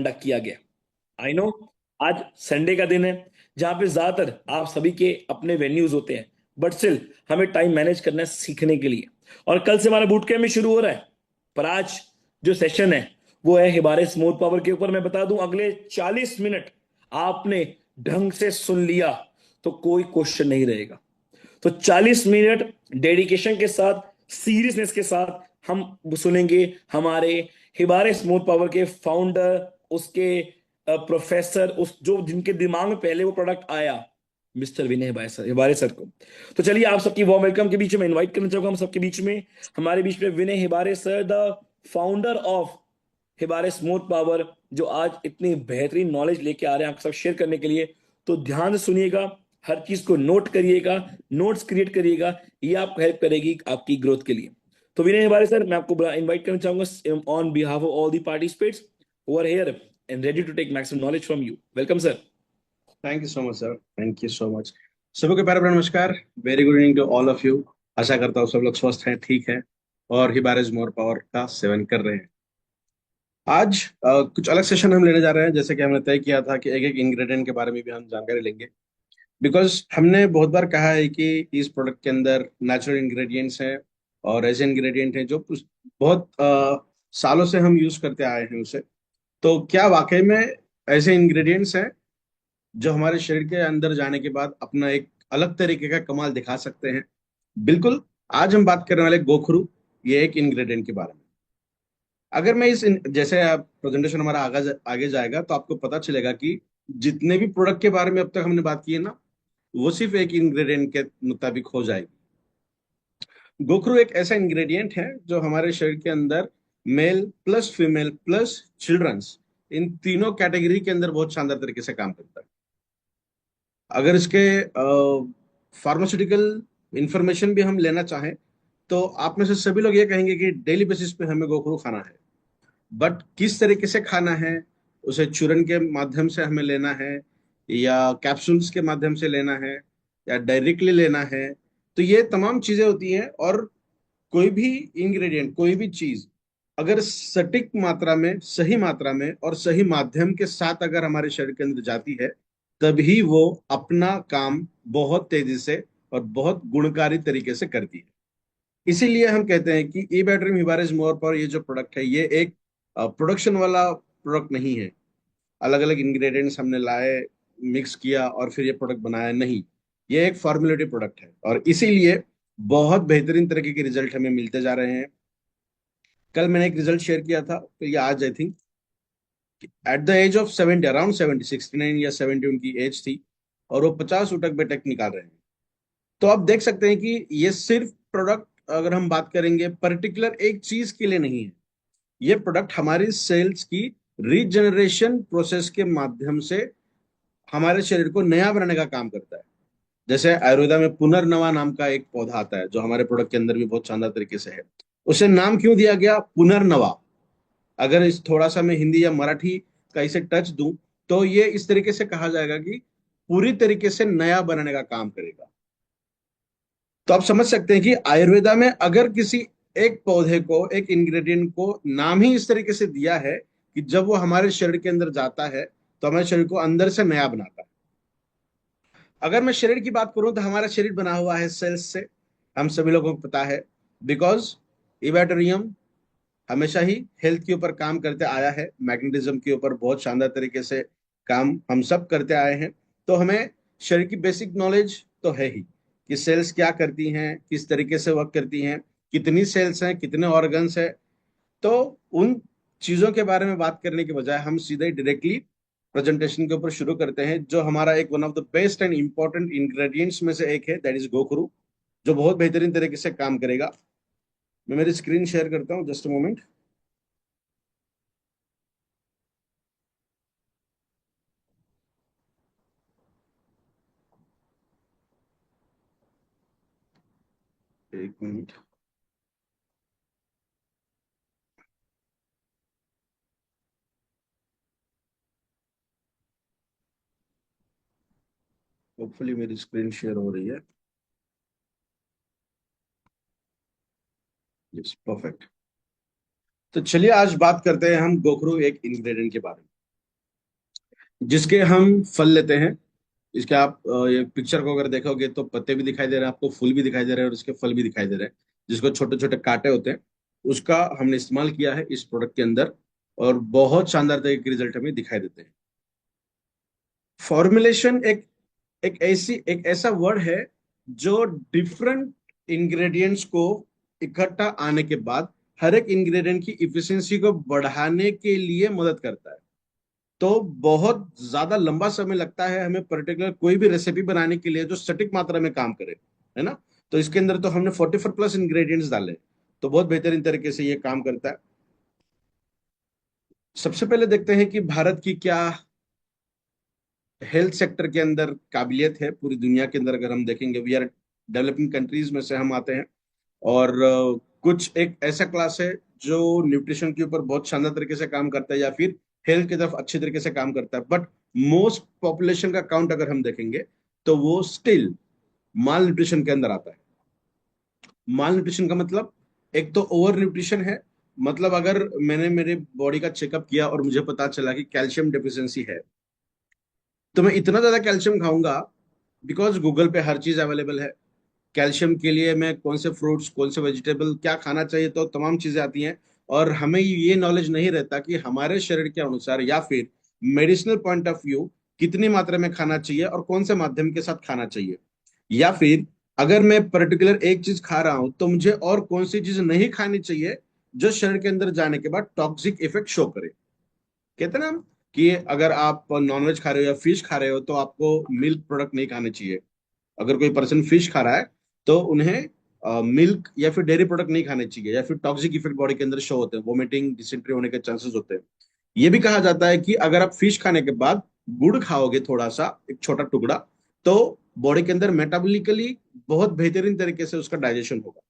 Conduct किया गया। I know आज संडे का दिन है, जहां पे ज्यादातर आप सभी के अपने वेन्यूज होते हैं, बट स्टिल हमें टाइम मैनेज करना है सीखने के लिए। और कल से हमारा बूट कैंप भी शुरू हो रहा है, पर आज जो सेशन है वो है हिबारे स्मूथ पावर के ऊपर। मैं बता दूं, अगले 40 मिनट आपने ढंग से सुन लिया तो कोई क्वेश्चन नहीं रहेगा। तो 40 मिनट डेडिकेशन के साथ, सीरियसनेस के साथ हम सुनेंगे हमारे हिबारे स्मूथ पावर के फाउंडर, उसके प्रोफेसर, उस जो जिनके दिमाग में पहले वो प्रोडक्ट आया, मिस्टर विनय हिबारे सर को। तो चलिए आप सबकी वार्म वेलकम के बीच में इनवाइट करना चाहूंगा, हम सबके बीच में, हमारे बीच में Vinay Hibare sir, the founder of Hibare smooth power, जो आज इतनी बेहतरीन नॉलेज लेके आ रहे हैं आप सब शेयर करने के लिए। तो ध्यान से सुनिएगा, हर चीज को नोट करिएगा, नोट्स क्रिएट करिएगा, ये आपको हेल्प करेगी आपकी ग्रोथ के लिए। तो विनय हिबारे सर, मैं आपको इनवाइट करना चाहूंगा on behalf of all the participates who are here and ready to take maximum knowledge from you. Welcome, sir. Thank you so much sir, thank you so much. सभी को प्यार भरा नमस्कार। Very good evening to all of you. आशा करता हूँ सब लोग स्वस्थ हैं, ठीक हैं और हिबारेज मोर पावर का सेवन कर रहे हैं। आज कुछ अलग सेशन हम लेने जा रहे हैं, जैसे कि हमने तय किया था कि एक एक इंग्रेडिएंट के बारे में भी हम जानकारी लेंगे। बिकॉज हमने बहुत बार कहा है कि इस प्रोडक्ट के अंदर नेचुरल इंग्रेडिएंट्स हैं और ऐसे इंग्रेडिएंट हैं जो बहुत सालों से हम यूज करते आए हैं उसे। तो क्या वाकई में ऐसे इंग्रेडिएंट्स हैं जो हमारे शरीर के अंदर जाने के बाद अपना एक अलग तरीके का कमाल दिखा सकते हैं? बिल्कुल। आज हम बात करने वाले गोखरू, ये एक इंग्रेडिएंट के बारे में। अगर मैं जैसे आप प्रेजेंटेशन हमारा आगे आगे जाएगा तो आपको पता चलेगा कि जितने भी प्रोडक्ट के बारे में अब तक हमने बात की है ना, वो सिर्फ एक इंग्रेडिएंट के मुताबिक हो जाएगी। गोखरू एक ऐसा इंग्रेडिएंट है जो हमारे शरीर के अंदर male plus female plus childrens, इन तीनों कैटेगरी के अंदर बहुत शानदार तरीके से काम करता है। अगर इसके फार्मास्यूटिकल इंफॉर्मेशन भी हम लेना चाहें तो आप में से सभी लोग ये कहेंगे कि डेली बेसिस पे हमें गोखरू खाना है। बट किस तरीके से खाना है, उसे चूरन के माध्यम से हमें लेना है या कैप्सूल्स के माध्यम से लेना है या डायरेक्टली लेना है, तो ये तमाम चीजें होती हैं। और कोई भी इंग्रेडिएंट, कोई भी चीज अगर सटीक मात्रा में, सही मात्रा में और सही माध्यम के साथ अगर हमारे शरीर के अंदर जाती है, तभी वो अपना काम बहुत तेजी से और बहुत गुणकारी तरीके से करती है। इसीलिए हम कहते हैं कि ई बैटरी हिबारिस मोर पर ये जो प्रोडक्ट है, ये एक प्रोडक्शन वाला प्रोडक्ट नहीं है। अलग अलग इंग्रेडिएंट्स हमने लाए, मिक्स किया और फिर ये प्रोडक्ट बनाया, नहीं। ये एक फॉर्मुलेटिव प्रोडक्ट है और इसीलिए बहुत बेहतरीन तरीके के रिजल्ट हमें मिलते जा रहे हैं। कल मैंने एक रिजल्ट शेयर किया था, तो ये आज I think at the age of 70, around 70, 69 या 70 उनकी एज थी, और वो 50 उटक बेटक निकाल रहे हैं। तो आप देख सकते हैं कि ये सिर्फ प्रोडक्ट, अगर हम बात करेंगे पर्टिकुलर एक चीज के लिए नहीं है, ये प्रोडक्ट हमारी सेल्स की रीजनरेशन प्रोसेस के माध्यम से हमारे शरीर को नया बनाने का काम करता है। जैसे आयुर्वेदा में पुनर्नवा नाम का एक पौधा आता है, जो हमारे प्रोडक्ट के अंदर भी बहुत शानदार तरीके से है। उसे नाम क्यों दिया गया पुनर्नवा? अगर इस थोड़ा सा मैं हिंदी या मराठी का इसे टच दूं, तो ये इस तरीके से कहा जाएगा कि पूरी तरीके से नया बनाने का काम करेगा। तो आप समझ सकते हैं कि आयुर्वेदा में अगर किसी एक पौधे को, एक इंग्रेडिएंट को नाम ही इस तरीके से दिया है कि जब वो हमारे शरीर के अंदर जाता है तो हमारे शरीर को अंदर से नया बनाता है। अगर मैं शरीर की बात करूं तो हमारा शरीर बना हुआ है सेल्स से, हम सभी लोगों को पता है। बिकॉज इबैटोरियम हमेशा ही हेल्थ के ऊपर काम करते आया है, मैग्नेटिज्म के ऊपर बहुत शानदार तरीके से काम हम सब करते आए हैं। तो हमें शरीर की बेसिक नॉलेज तो है ही कि सेल्स क्या करती हैं, किस तरीके से वर्क करती हैं, कितनी सेल्स हैं, कितने ऑर्गन्स हैं। तो उन चीजों के बारे में बात करने के बजाय हम सीधे डायरेक्टली प्रेजेंटेशन के ऊपर शुरू करते हैं। जो हमारा एक one of the best and important ingredients में से एक है, दैट इज गोखरू, जो बहुत बेहतरीन तरीके से काम करेगा। मैं मेरी स्क्रीन शेयर करता हूँ, जस्ट अ मोमेंट। एक मिनट। होपफुली मेरी स्क्रीन शेयर हो रही है। Yes, perfect. तो चलिए आज बात करते हैं हम गोखरू एक इंग्रेडिएंट के बारे में। जिसके हम फल लेते हैं। इसके आप ये पिक्चर को अगर देखोगे तो पत्ते भी दिखाई दे रहे हैं आपको, फूल भी दिखाई दे रहे हैं और इसके फल भी दिखाई दे रहे हैं, जिसको छोटे छोटे कांटे होते हैं। उसका हमने इस्तेमाल किया है इस प्रोडक्ट के अंदर, और बहुत शानदार तरीके के रिजल्ट हमें दिखाई देते हैं। फॉर्मुलेशन एक एक ऐसा वर्ड है जो डिफरेंट इंग्रेडिएंट्स को इकट्ठा आने के बाद हर एक इंग्रेडिएंट की इफिशिएंसी को बढ़ाने के लिए मदद करता है। तो बहुत ज्यादा लंबा समय लगता है हमें पर्टिकुलर कोई भी रेसिपी बनाने के लिए जो सटीक मात्रा में काम करे, है ना। तो इसके अंदर तो हमने 44+ इंग्रेडिएंट्स डाले, तो बहुत बेहतरीन तरीके से ये काम करता है। सबसे पहले देखते हैं कि भारत की क्या हेल्थ सेक्टर के अंदर काबिलियत है। पूरी दुनिया के अंदर अगर हम देखेंगे, वी आर डेवलपिंग कंट्रीज में से हम आते हैं, और कुछ एक ऐसा क्लास है जो न्यूट्रिशन के ऊपर बहुत शानदार तरीके से काम करता है या फिर हेल्थ की तरफ अच्छी तरीके से काम करता है। बट मोस्ट पॉपुलेशन का काउंट अगर हम देखेंगे तो वो स्टिल माल न्यूट्रिशन के अंदर आता है। माल न्यूट्रिशन का मतलब एक तो ओवर न्यूट्रिशन है। मतलब अगर मैंने मेरे बॉडी का चेकअप किया और मुझे पता चला कि कैल्शियम डेफिशिएंसी है, तो मैं इतना ज्यादा कैल्शियम खाऊंगा, बिकॉज गूगल पे हर चीज अवेलेबल है। कैल्शियम के लिए मैं कौन से फ्रूट्स, कौन से वेजिटेबल क्या खाना चाहिए, तो तमाम चीजें आती हैं। और हमें ये नॉलेज नहीं रहता कि हमारे शरीर के अनुसार या फिर मेडिसिनल पॉइंट ऑफ व्यू कितनी मात्रा में खाना चाहिए और कौन से माध्यम के साथ खाना चाहिए। या फिर अगर मैं पर्टिकुलर एक चीज खा रहा हूं तो मुझे और कौन सी चीज नहीं खानी चाहिए जो शरीर के अंदर जाने के बाद टॉक्सिक इफेक्ट शो करे। कहते हैं ना हम, कि अगर आप नॉनवेज खा रहे हो या फिश खा रहे हो तो आपको मिल्क प्रोडक्ट नहीं खाने चाहिए। अगर कोई पर्सन फिश खा रहा है तो उन्हें मिल्क या फिर डेयरी प्रोडक्ट नहीं खाने चाहिए, या फिर टॉक्सिक इफेक्ट बॉडी के अंदर शो होते हैं, वोमिटिंग, डिसेंट्री होने के चांसेस होते हैं। ये भी कहा जाता है कि अगर आप फिश खाने के बाद गुड़ खाओगे, थोड़ा सा एक छोटा टुकड़ा, तो बॉडी के अंदर मेटाबॉलिकली बहुत बेहतरीन तरीके से उसका डाइजेशन होगा।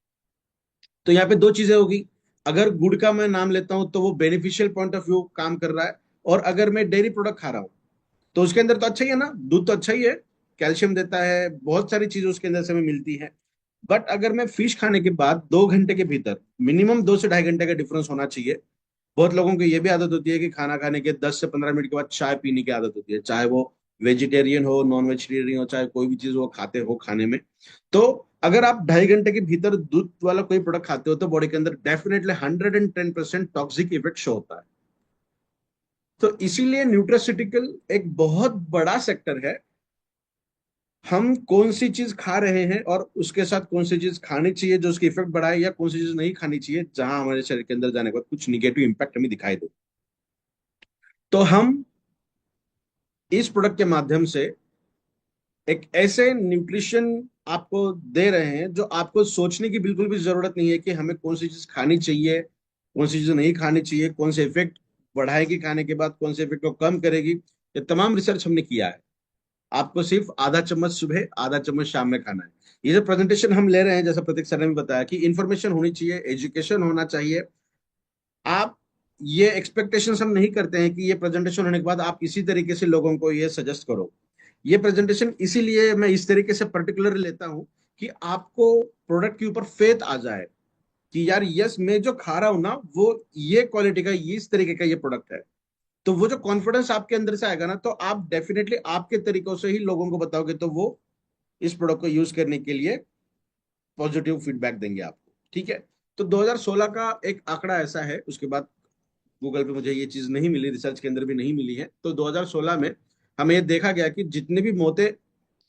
तो यहाँ पे दो चीजें होगी। अगर गुड़ का मैं नाम लेता हूं तो वो बेनिफिशियल पॉइंट ऑफ व्यू काम कर रहा है, और अगर मैं डेयरी प्रोडक्ट खा रहा हूँ तो उसके अंदर तो अच्छा ही है ना, दूध तो अच्छा ही है, कैल्शियम देता है, बहुत सारी चीजें उसके अंदर से हमें मिलती है। बट अगर मैं फिश खाने के बाद 2 घंटे के भीतर, मिनिमम 2 से ढाई घंटे का डिफरेंस होना चाहिए। बहुत लोगों को ये भी आदत होती है कि खाना खाने के 10 से 15 मिनट के बाद चाय पीने की आदत होती है, चाहे वो वेजिटेरियन हो, नॉन वेजिटेरियन हो, चाहे कोई भी चीज वो खाते हो खाने में। तो अगर आप 2.5 घंटे के भीतर दूध वाला कोई प्रोडक्ट खाते हो तो बॉडी के अंदर डेफिनेटली 110% टॉक्सिक इफेक्ट शो होता है। तो इसीलिए न्यूट्रास्यूटिकल एक बहुत बड़ा सेक्टर है। हम कौन सी चीज खा रहे हैं और उसके साथ कौन सी चीज खानी चाहिए जो उसकी इफेक्ट बढ़ाए, या कौन सी चीज नहीं खानी चाहिए जहां हमारे शरीर के अंदर जाने के बाद कुछ निगेटिव इंपैक्ट हमें दिखाई दे। तो हम इस प्रोडक्ट के माध्यम से एक ऐसे न्यूट्रिशन आपको दे रहे हैं जो आपको सोचने की बिल्कुल भी जरूरत नहीं है कि हमें कौन सी चीज खानी चाहिए, कौन सी चीज नहीं खानी चाहिए, कौन से इफेक्ट बढ़ाएगी खाने के बाद, कौन से इफेक्ट को कम करेगी। ये तमाम रिसर्च हमने किया है। आपको सिर्फ आधा चम्मच सुबह, आधा चम्मच शाम में खाना है। ये जो प्रेजेंटेशन हम ले रहे हैं, जैसा प्रतीक सर ने भी बताया कि इन्फॉर्मेशन होनी चाहिए, एजुकेशन होना चाहिए। आप ये एक्सपेक्टेशंस हम नहीं करते हैं कि ये प्रेजेंटेशन होने के बाद आप इसी तरीके से लोगों को ये सजेस्ट करो। ये प्रेजेंटेशन इसीलिए मैं इस तरीके से पर्टिकुलर लेता हूं कि आपको प्रोडक्ट के ऊपर फेथ आ जाए कि यार यस, मैं जो खा रहा हूं ना वो ये क्वालिटी का, ये इस तरीके का ये प्रोडक्ट है। तो वो जो कॉन्फिडेंस आपके अंदर से आएगा ना, तो आप डेफिनेटली आपके तरीकों से ही लोगों को बताओगे, तो वो इस प्रोडक्ट को यूज करने के लिए पॉजिटिव फीडबैक देंगे आपको। ठीक है। तो 2016 का एक आंकड़ा ऐसा है, उसके बाद गूगल पे मुझे ये चीज नहीं मिली, रिसर्च के अंदर भी नहीं मिली है। तो 2016 में हमें ये देखा गया कि जितने भी मौतें,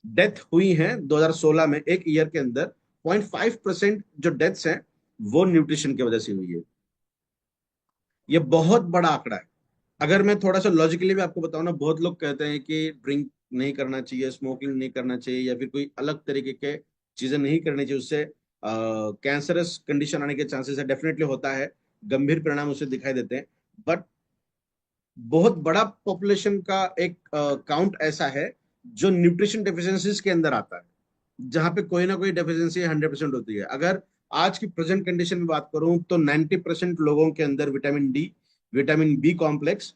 डेथ हुई हैं 2016 में एक ईयर के अंदर, 0.5% जो डेथ्स हैं वो न्यूट्रिशन की वजह से हुई है। ये बहुत बड़ा आंकड़ा है। अगर मैं थोड़ा सा लॉजिकली भी आपको बताऊं ना, बहुत लोग कहते हैं कि ड्रिंक नहीं करना चाहिए, स्मोकिंग नहीं करना चाहिए, या फिर कोई अलग तरीके के चीजें नहीं करनी चाहिए, उससे कैंसरस कंडीशन आने के चांसेस है, डेफिनेटली होता है, गंभीर परिणाम उससे दिखाई देते हैं। बट बहुत बड़ा पॉपुलेशन का एक काउंट ऐसा है जो न्यूट्रिशन डेफिशिएंसीज के अंदर आता है, जहां पे कोई ना कोई डेफिशिएंसी 100% होती है। अगर आज की प्रेजेंट कंडीशन में बात करूं तो 90% लोगों के अंदर vitamin D, vitamin B complex,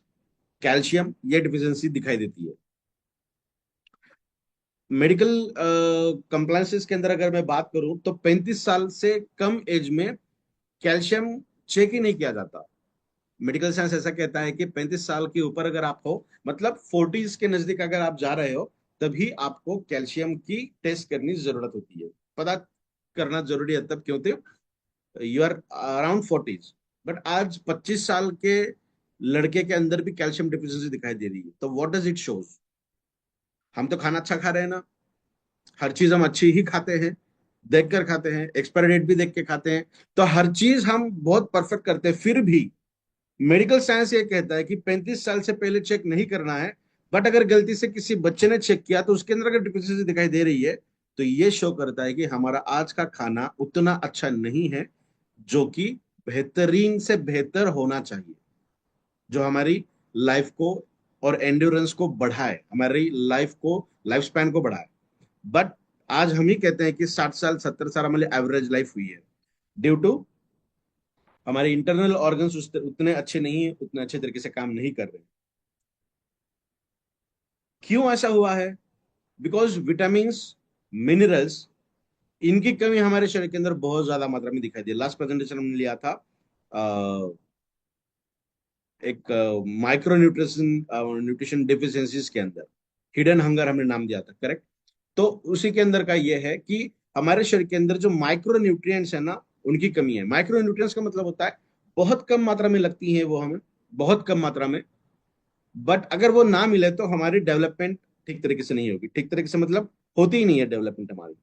calcium, ये डिफिशियंसी दिखाई देती है। मेडिकल कंप्लायंसेस के अंदर अगर मैं बात करूं तो 35 साल से कम एज में कैल्शियम चेक ही नहीं किया जाता। मेडिकल साइंस ऐसा कहता है कि 35 साल के ऊपर अगर आप हो, मतलब 40s के नजदीक अगर आप जा रहे हो, तभी आपको कैल्शियम की टेस्ट करनी जरूरत होती है, पता करना जरूरी है तब, क्योंकि you are around 40s। But आज 25 साल के लड़के के अंदर भी कैल्शियम डिफिशियंसी दिखाई दे रही है, तो व्हाट डज इट शोज? हम तो खाना अच्छा खा रहे हैं ना, हर चीज हम अच्छी ही खाते हैं, देख कर खाते हैं, एक्सपायरी डेट भी देख के खाते हैं, तो हर चीज हम बहुत परफेक्ट करते हैं। फिर भी मेडिकल साइंस ये कहता है कि 35 साल से पहले चेक नहीं करना है। बट अगर गलती से किसी बच्चे ने चेक किया तो उसके अंदर अगर डिफिशियंसी दिखाई दे रही है, तो ये शो करता है कि हमारा आज का खाना उतना अच्छा नहीं है, जो कि बेहतरीन से बेहतर होना चाहिए, जो हमारी लाइफ को और एंड्योरेंस को बढ़ाए, हमारी लाइफ को, लाइफ स्पैन को बढ़ाए। बट आज हम ही कहते हैं कि 60 साल 70 साल हमारी एवरेज लाइफ हुई है, ड्यू टू हमारे इंटरनल ऑर्गन्स उतने अच्छे नहीं है, उतने अच्छे तरीके से काम नहीं कर रहे। क्यों ऐसा हुआ है? बिकॉज विटामिन्स, मिनरल्स, इनकी कमी हमारे शरीर के अंदर बहुत ज्यादा मात्रा में दिखाई दी। लास्ट प्रेजेंटेशन हमने लिया था एक माइक्रो न्यूट्रिशन न्यूट्रिशन डिफिशियंसीज के अंदर, हिडन हंगर हमने नाम दिया था, करेक्ट? तो उसी के अंदर का ये है कि हमारे शरीर के अंदर जो माइक्रो न्यूट्रिएंट्स है ना, उनकी कमी है। माइक्रो न्यूट्रिएंट्स का मतलब होता है बहुत कम मात्रा में लगती हैं वो हमें, बहुत कम मात्रा में। बट अगर वो ना मिले तो हमारी डेवलपमेंट ठीक तरीके से नहीं होगी। ठीक तरीके से मतलब होती ही नहीं है डेवलपमेंट हमारी।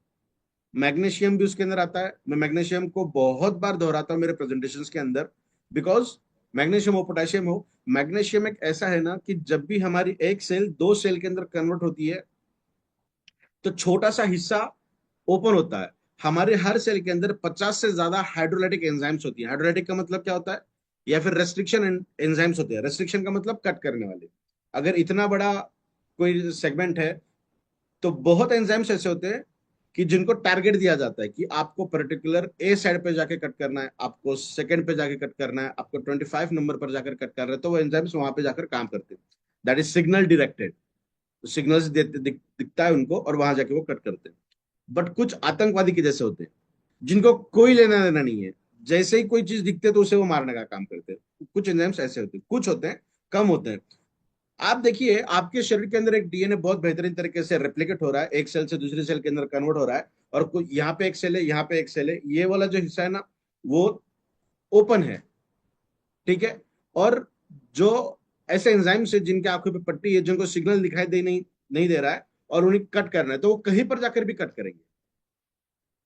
मैग्नीशियम भी उसके अंदर आता है। मैं मैग्नीशियम को बहुत बार दोहराता हूँ मेरे प्रेजेंटेशंस के अंदर, बिकॉज मैग्नीशियम हो, पोटेशियम हो, मैग्नीशियम एक ऐसा है ना कि जब भी हमारी एक सेल दो सेल के अंदर कन्वर्ट होती है, तो छोटा सा हिस्सा ओपन होता है। हमारे हर सेल के अंदर 50 से ज्यादा हाइड्रोलाइटिक एंजाइम्स होती है। हाइड्रोलाइटिक का मतलब क्या होता है? या फिर रेस्ट्रिक्शन एंजाइम्स होते हैं। रेस्ट्रिक्शन का मतलब कट करने वाले। अगर इतना बड़ा कोई सेगमेंट है, तो बहुत एंजाइम्स ऐसे होते हैं कि जिनको टारगेट दिया जाता है कि आपको पर्टिकुलर ए साइड पे जाके कट करना है, आपको सेकंड पे जाके कट करना है, आपको 25 नंबर पर जाकर कट करना है, तो वो एंजाइम्स वहां पे जाकर काम करते हैं। That is signal directed. Signals देते दिखता है उनको और वहां जाके वो कट करते हैं। बट कुछ आतंकवादी के जैसे होते हैं, जिनको कोई लेना देना नहीं है, जैसे ही कोई चीज दिखते है तो उसे वो मारने का काम करते हैं। कुछ एंजाइम्स ऐसे होते हैं, कुछ होते हैं, कम होते हैं। आप देखिए, आपके शरीर के अंदर एक डीएनए बहुत बेहतरीन तरीके से रेप्लिकेट हो रहा है, एक सेल से दूसरी सेल के अंदर कन्वर्ट हो रहा है, और कुछ यहाँ पे एक सेल है, यहाँ पे एक सेल है, ये वाला जो हिस्सा है ना, वो ओपन है, ठीक है। और जो ऐसे एंजाइम्स है जिनके आंखों पे पट्टी है, जिनको सिग्नल दिखाई दे नहीं नहीं दे रहा है, और उन्हें कट करना है, तो वो कहीं पर जाकर भी कट करेंगे।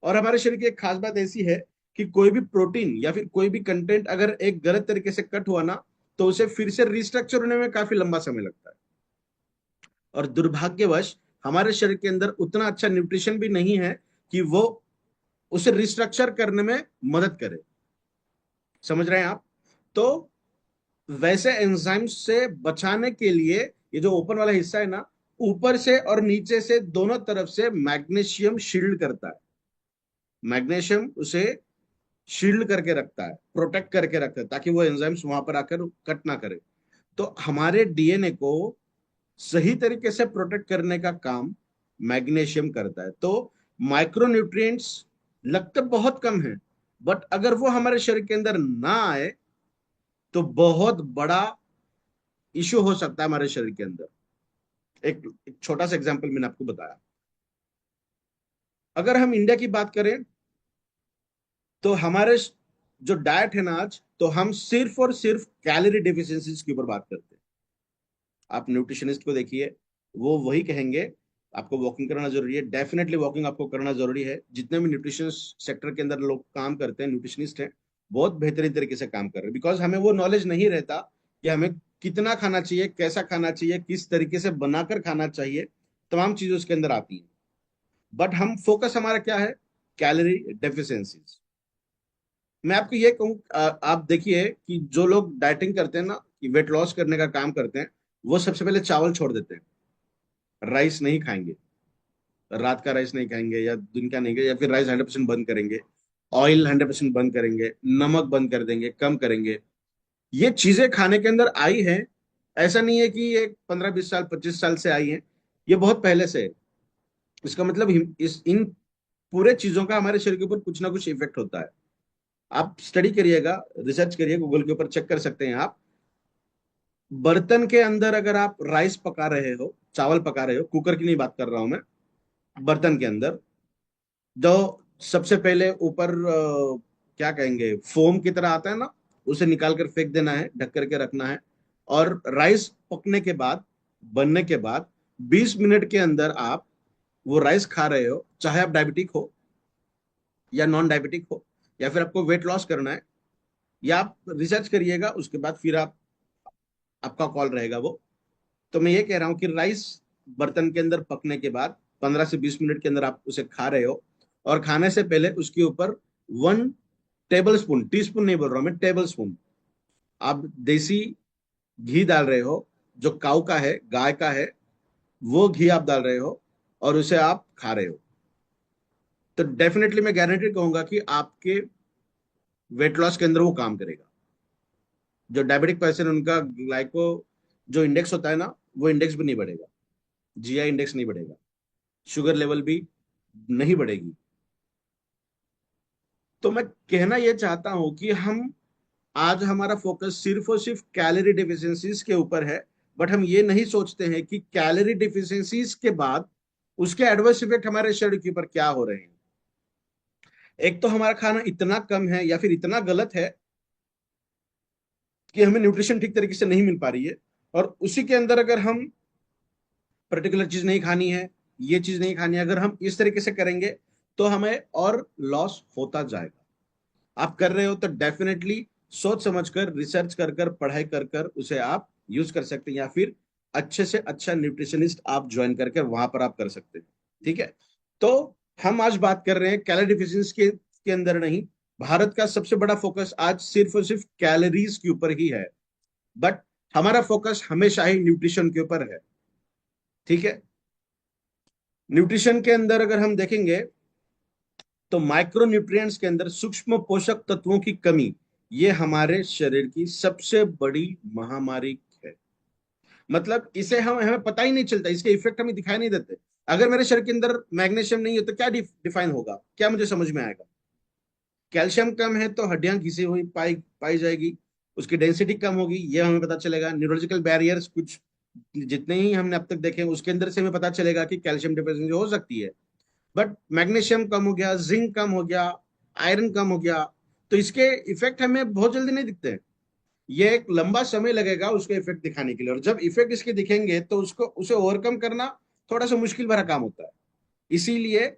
और हमारे शरीर की एक खास बात ऐसी है कि कोई भी प्रोटीन या फिर कोई भी कंटेंट अगर एक गलत तरीके से कट हुआ ना, तो उसे फिर से रिस्ट्रक्चर होने में काफी लंबा समय लगता है। और दुर्भाग्यवश हमारे शरीर के अंदर उतना अच्छा न्यूट्रिशन भी नहीं है कि वो उसे रिस्ट्रक्चर करने में मदद करे। समझ रहे हैं आप? तो वैसे एंजाइम से बचाने के लिए ये जो ओपन वाला हिस्सा है ना, ऊपर से और नीचे से दोनों तरफ से मैग्नीशियम शील्ड करता है। मैग्नीशियम उसे शील्ड करके रखता है, प्रोटेक्ट करके रखता है, ताकि वो एंजाइम्स वहां पर आकर कट ना करे। तो हमारे डीएनए को सही तरीके से प्रोटेक्ट करने का काम मैग्नीशियम करता है। तो माइक्रोन्यूट्रिएंट्स लगते बहुत कम है, बट अगर वो हमारे शरीर के अंदर ना आए, तो बहुत बड़ा इश्यू हो सकता है हमारे शरीर के अंदर। एक छोटा सा एग्जांपल मैंने आपको बताया। अगर हम इंडिया की बात करें, तो हमारे जो डाइट है ना आज, तो हम सिर्फ और सिर्फ कैलोरी डेफिशिएंसीज के ऊपर बात करते हैं। आप न्यूट्रिशनिस्ट को देखिए, वो वही कहेंगे आपको वॉकिंग करना जरूरी है। डेफिनेटली वॉकिंग आपको करना जरूरी है। जितने भी न्यूट्रिशन सेक्टर के अंदर लोग काम करते हैं, न्यूट्रिशनिस्ट हैं, बहुत बेहतरीन तरीके से काम कर रहे हैं, बिकॉज हमें वो नॉलेज नहीं रहता कि हमें कितना खाना चाहिए, कैसा खाना चाहिए, किस तरीके से बनाकर खाना चाहिए। तमाम चीजें उसके अंदर आती हैं। बट हम फोकस हमारा क्या है? Calorie deficiencies. मैं आपको ये कहूँ, आप देखिए कि जो लोग डाइटिंग करते हैं ना, कि वेट लॉस करने का काम करते हैं, वो सबसे पहले चावल छोड़ देते हैं, राइस नहीं खाएंगे, रात का राइस नहीं खाएंगे या दिन का नहीं खाएंगे, या फिर राइस 100% बंद करेंगे, ऑयल 100% बंद करेंगे, नमक बंद कर देंगे, कम करेंगे। ये चीजें खाने के अंदर आई हैं। ऐसा नहीं है कि ये 15-20 साल 25 साल से आई हैं, ये बहुत पहले से है। इसका मतलब इन पूरे चीजों का हमारे शरीर के ऊपर कुछ ना कुछ इफेक्ट होता है। आप स्टडी करिएगा, रिसर्च करिए, गूगल के ऊपर चेक कर सकते हैं आप। बर्तन के अंदर अगर आप राइस पका रहे हो, चावल पका रहे हो, कुकर की नहीं बात कर रहा हूं मैं, बर्तन के अंदर, जो सबसे पहले ऊपर क्या कहेंगे, फोम की तरह आता है ना, उसे निकाल कर फेंक देना है, ढक करके रखना है। और राइस पकने के बाद, बनने के बाद 20 मिनट के अंदर आप वो राइस खा रहे हो, चाहे आप डायबिटिक हो या नॉन डायबिटिक हो, या फिर आपको वेट लॉस करना है, या आप रिसर्च करिएगा, उसके बाद फिर आप, आपका कॉल रहेगा वो। तो मैं ये कह रहा हूँ कि राइस बर्तन के अंदर पकने के बाद 15 से 20 मिनट के अंदर आप उसे खा रहे हो, और खाने से पहले उसके ऊपर 1 टेबल स्पून, टी स्पून नहीं बोल रहा हूं मैं, टेबल स्पून, आप देसी घी डाल रहे हो, जो काऊ का है, गाय का है, वो घी आप डाल रहे हो, और उसे आप खा रहे हो, तो डेफिनेटली मैं गारंटी कहूंगा कि आपके वेट लॉस के अंदर वो काम करेगा। जो डायबिटिक पर्सन, उनका ग्लाइको जो इंडेक्स होता है ना, वो इंडेक्स भी नहीं बढ़ेगा, जीआई इंडेक्स नहीं बढ़ेगा, शुगर लेवल भी नहीं बढ़ेगी। तो मैं कहना यह चाहता हूं कि हम, आज हमारा फोकस सिर्फ और सिर्फ कैलोरी डिफिशियंसीज के ऊपर है, बट हम ये नहीं सोचते हैं कि कैलोरी डिफिशियंसीज के बाद उसके एडवर्स इफेक्ट हमारे शरीर के ऊपर क्या हो रहे हैं। एक तो हमारा खाना इतना कम है या फिर इतना गलत है कि हमें न्यूट्रिशन ठीक तरीके से नहीं मिल पा रही है, और उसी के अंदर अगर हम पर्टिकुलर चीज नहीं खानी है, ये चीज नहीं खानी है, अगर हम इस तरीके से करेंगे तो हमें और लॉस होता जाएगा। आप कर रहे हो तो डेफिनेटली सोच समझकर, रिसर्च कर कर, पढ़ाई कर कर उसे आप यूज कर सकते हैं, या फिर अच्छे से अच्छा न्यूट्रिशनिस्ट आप ज्वाइन करके वहां पर आप कर सकते हैं। ठीक है। तो हम आज बात कर रहे हैं कैलोरी डिफिशियंसी के अंदर नहीं। भारत का सबसे बड़ा फोकस आज सिर्फ और सिर्फ कैलोरीज के ऊपर ही है, बट हमारा फोकस हमेशा ही न्यूट्रिशन के ऊपर है। ठीक है। न्यूट्रिशन के अंदर अगर हम देखेंगे तो माइक्रो न्यूट्रिएंट्स के अंदर सूक्ष्म पोषक तत्वों की कमी, ये हमारे शरीर की सबसे बड़ी महामारी है। मतलब इसे हम, हमें पता ही नहीं चलता, इसके इफेक्ट हमें दिखाई नहीं देते। अगर मेरे शरीर के अंदर मैग्नीशियम नहीं है तो क्या डिफाइन होगा, क्या मुझे समझ में आएगा? कैल्शियम कम है तो हड्डियां घिसी हुई पाई पाई जाएगी, उसकी डेंसिटी कम होगी, ये हमें पता चलेगा। न्यूरोलॉजिकल बैरियर्स कुछ जितने ही हमने अब तक देखे, उसके अंदर से हमें पता चलेगा कि कैल्शियम डिफिशियंसी हो सकती है। बट मैग्नीशियम कम हो गया, जिंक कम हो गया, आयरन कम हो गया, तो इसके इफेक्ट हमें बहुत जल्दी नहीं दिखते हैं। ये एक लंबा समय लगेगा उसके इफेक्ट दिखाने के लिए, और जब इफेक्ट इसके दिखेंगे तो उसको, उसे ओवरकम करना थोड़ा सा मुश्किल भरा काम होता है। इसीलिए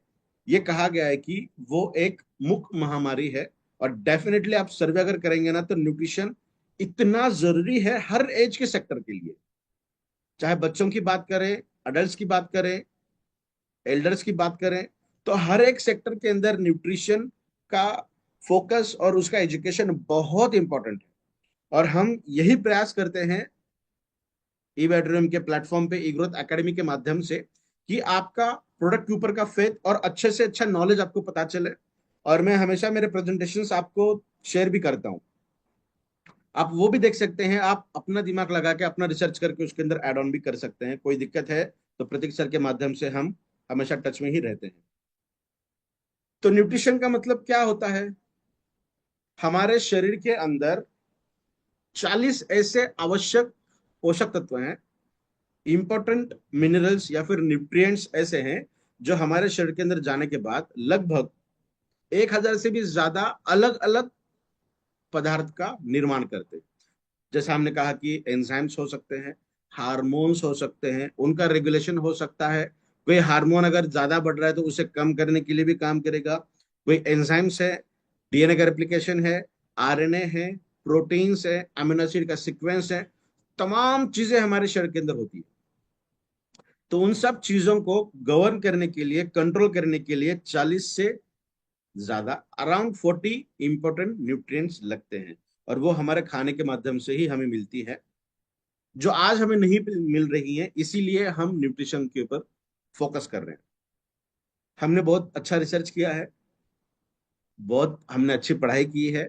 ये कहा गया है कि वो एक मुख्य महामारी है। और डेफिनेटली आप सर्वे अगर करेंगे ना, तो न्यूट्रिशन इतना जरूरी है हर एज के सेक्टर के लिए, चाहे बच्चों की बात करें, अडल्ट की बात करें, एल्डर्स की बात करें, तो हर एक सेक्टर के अंदर न्यूट्रिशन का फोकस और उसका एजुकेशन बहुत इंपॉर्टेंट है। और हम यही प्रयास करते हैं ई बेडरूम के प्लेटफॉर्म पे, ई ग्रोथ एकेडमी के माध्यम से, कि आपका प्रोडक्ट के ऊपर का फेथ और अच्छे से अच्छा नॉलेज आपको पता चले। और मैं हमेशा मेरे प्रेजेंटेशंस आपको शेयर भी करता हूँ, आप वो भी देख सकते हैं, आप अपना दिमाग लगा के, अपना रिसर्च करके उसके अंदर एड ऑन भी कर सकते हैं। कोई दिक्कत है तो प्रतीक सर के माध्यम से हम हमेशा टच में ही रहते हैं। तो न्यूट्रिशन का मतलब क्या होता है? हमारे शरीर के अंदर 40 ऐसे आवश्यक पोषक तत्व हैं, इंपॉर्टेंट मिनरल्स या फिर न्यूट्रिएंट्स ऐसे हैं, जो हमारे शरीर के अंदर जाने के बाद लगभग 1,000 से भी ज्यादा अलग अलग पदार्थ का निर्माण करते हैं। जैसे हमने कहा कि एंजाइम्स हो सकते हैं, हार्मोन्स हो सकते हैं, उनका रेगुलेशन हो सकता है। कोई हार्मोन अगर ज्यादा बढ़ रहा है तो उसे कम करने के लिए भी काम करेगा। कोई एंजाइम्स है, डीएनए का रेप्लिकेशन है, आरएनए है, प्रोटीन्स है, अमीनो एसिड का सीक्वेंस है, तमाम चीजें हमारे शरीर के अंदर होती है। तो उन सब चीजों को गवर्न करने के लिए, कंट्रोल करने के लिए 40 से ज्यादा, अराउंड 40 इंपॉर्टेंट न्यूट्रिएंट्स लगते हैं, और वो हमारे खाने के माध्यम से ही हमें मिलती है, जो आज हमें नहीं मिल रही है। इसीलिए हम न्यूट्रिशन के ऊपर फोकस कर रहे हैं। हमने बहुत अच्छा रिसर्च किया है, बहुत हमने अच्छी पढ़ाई की है।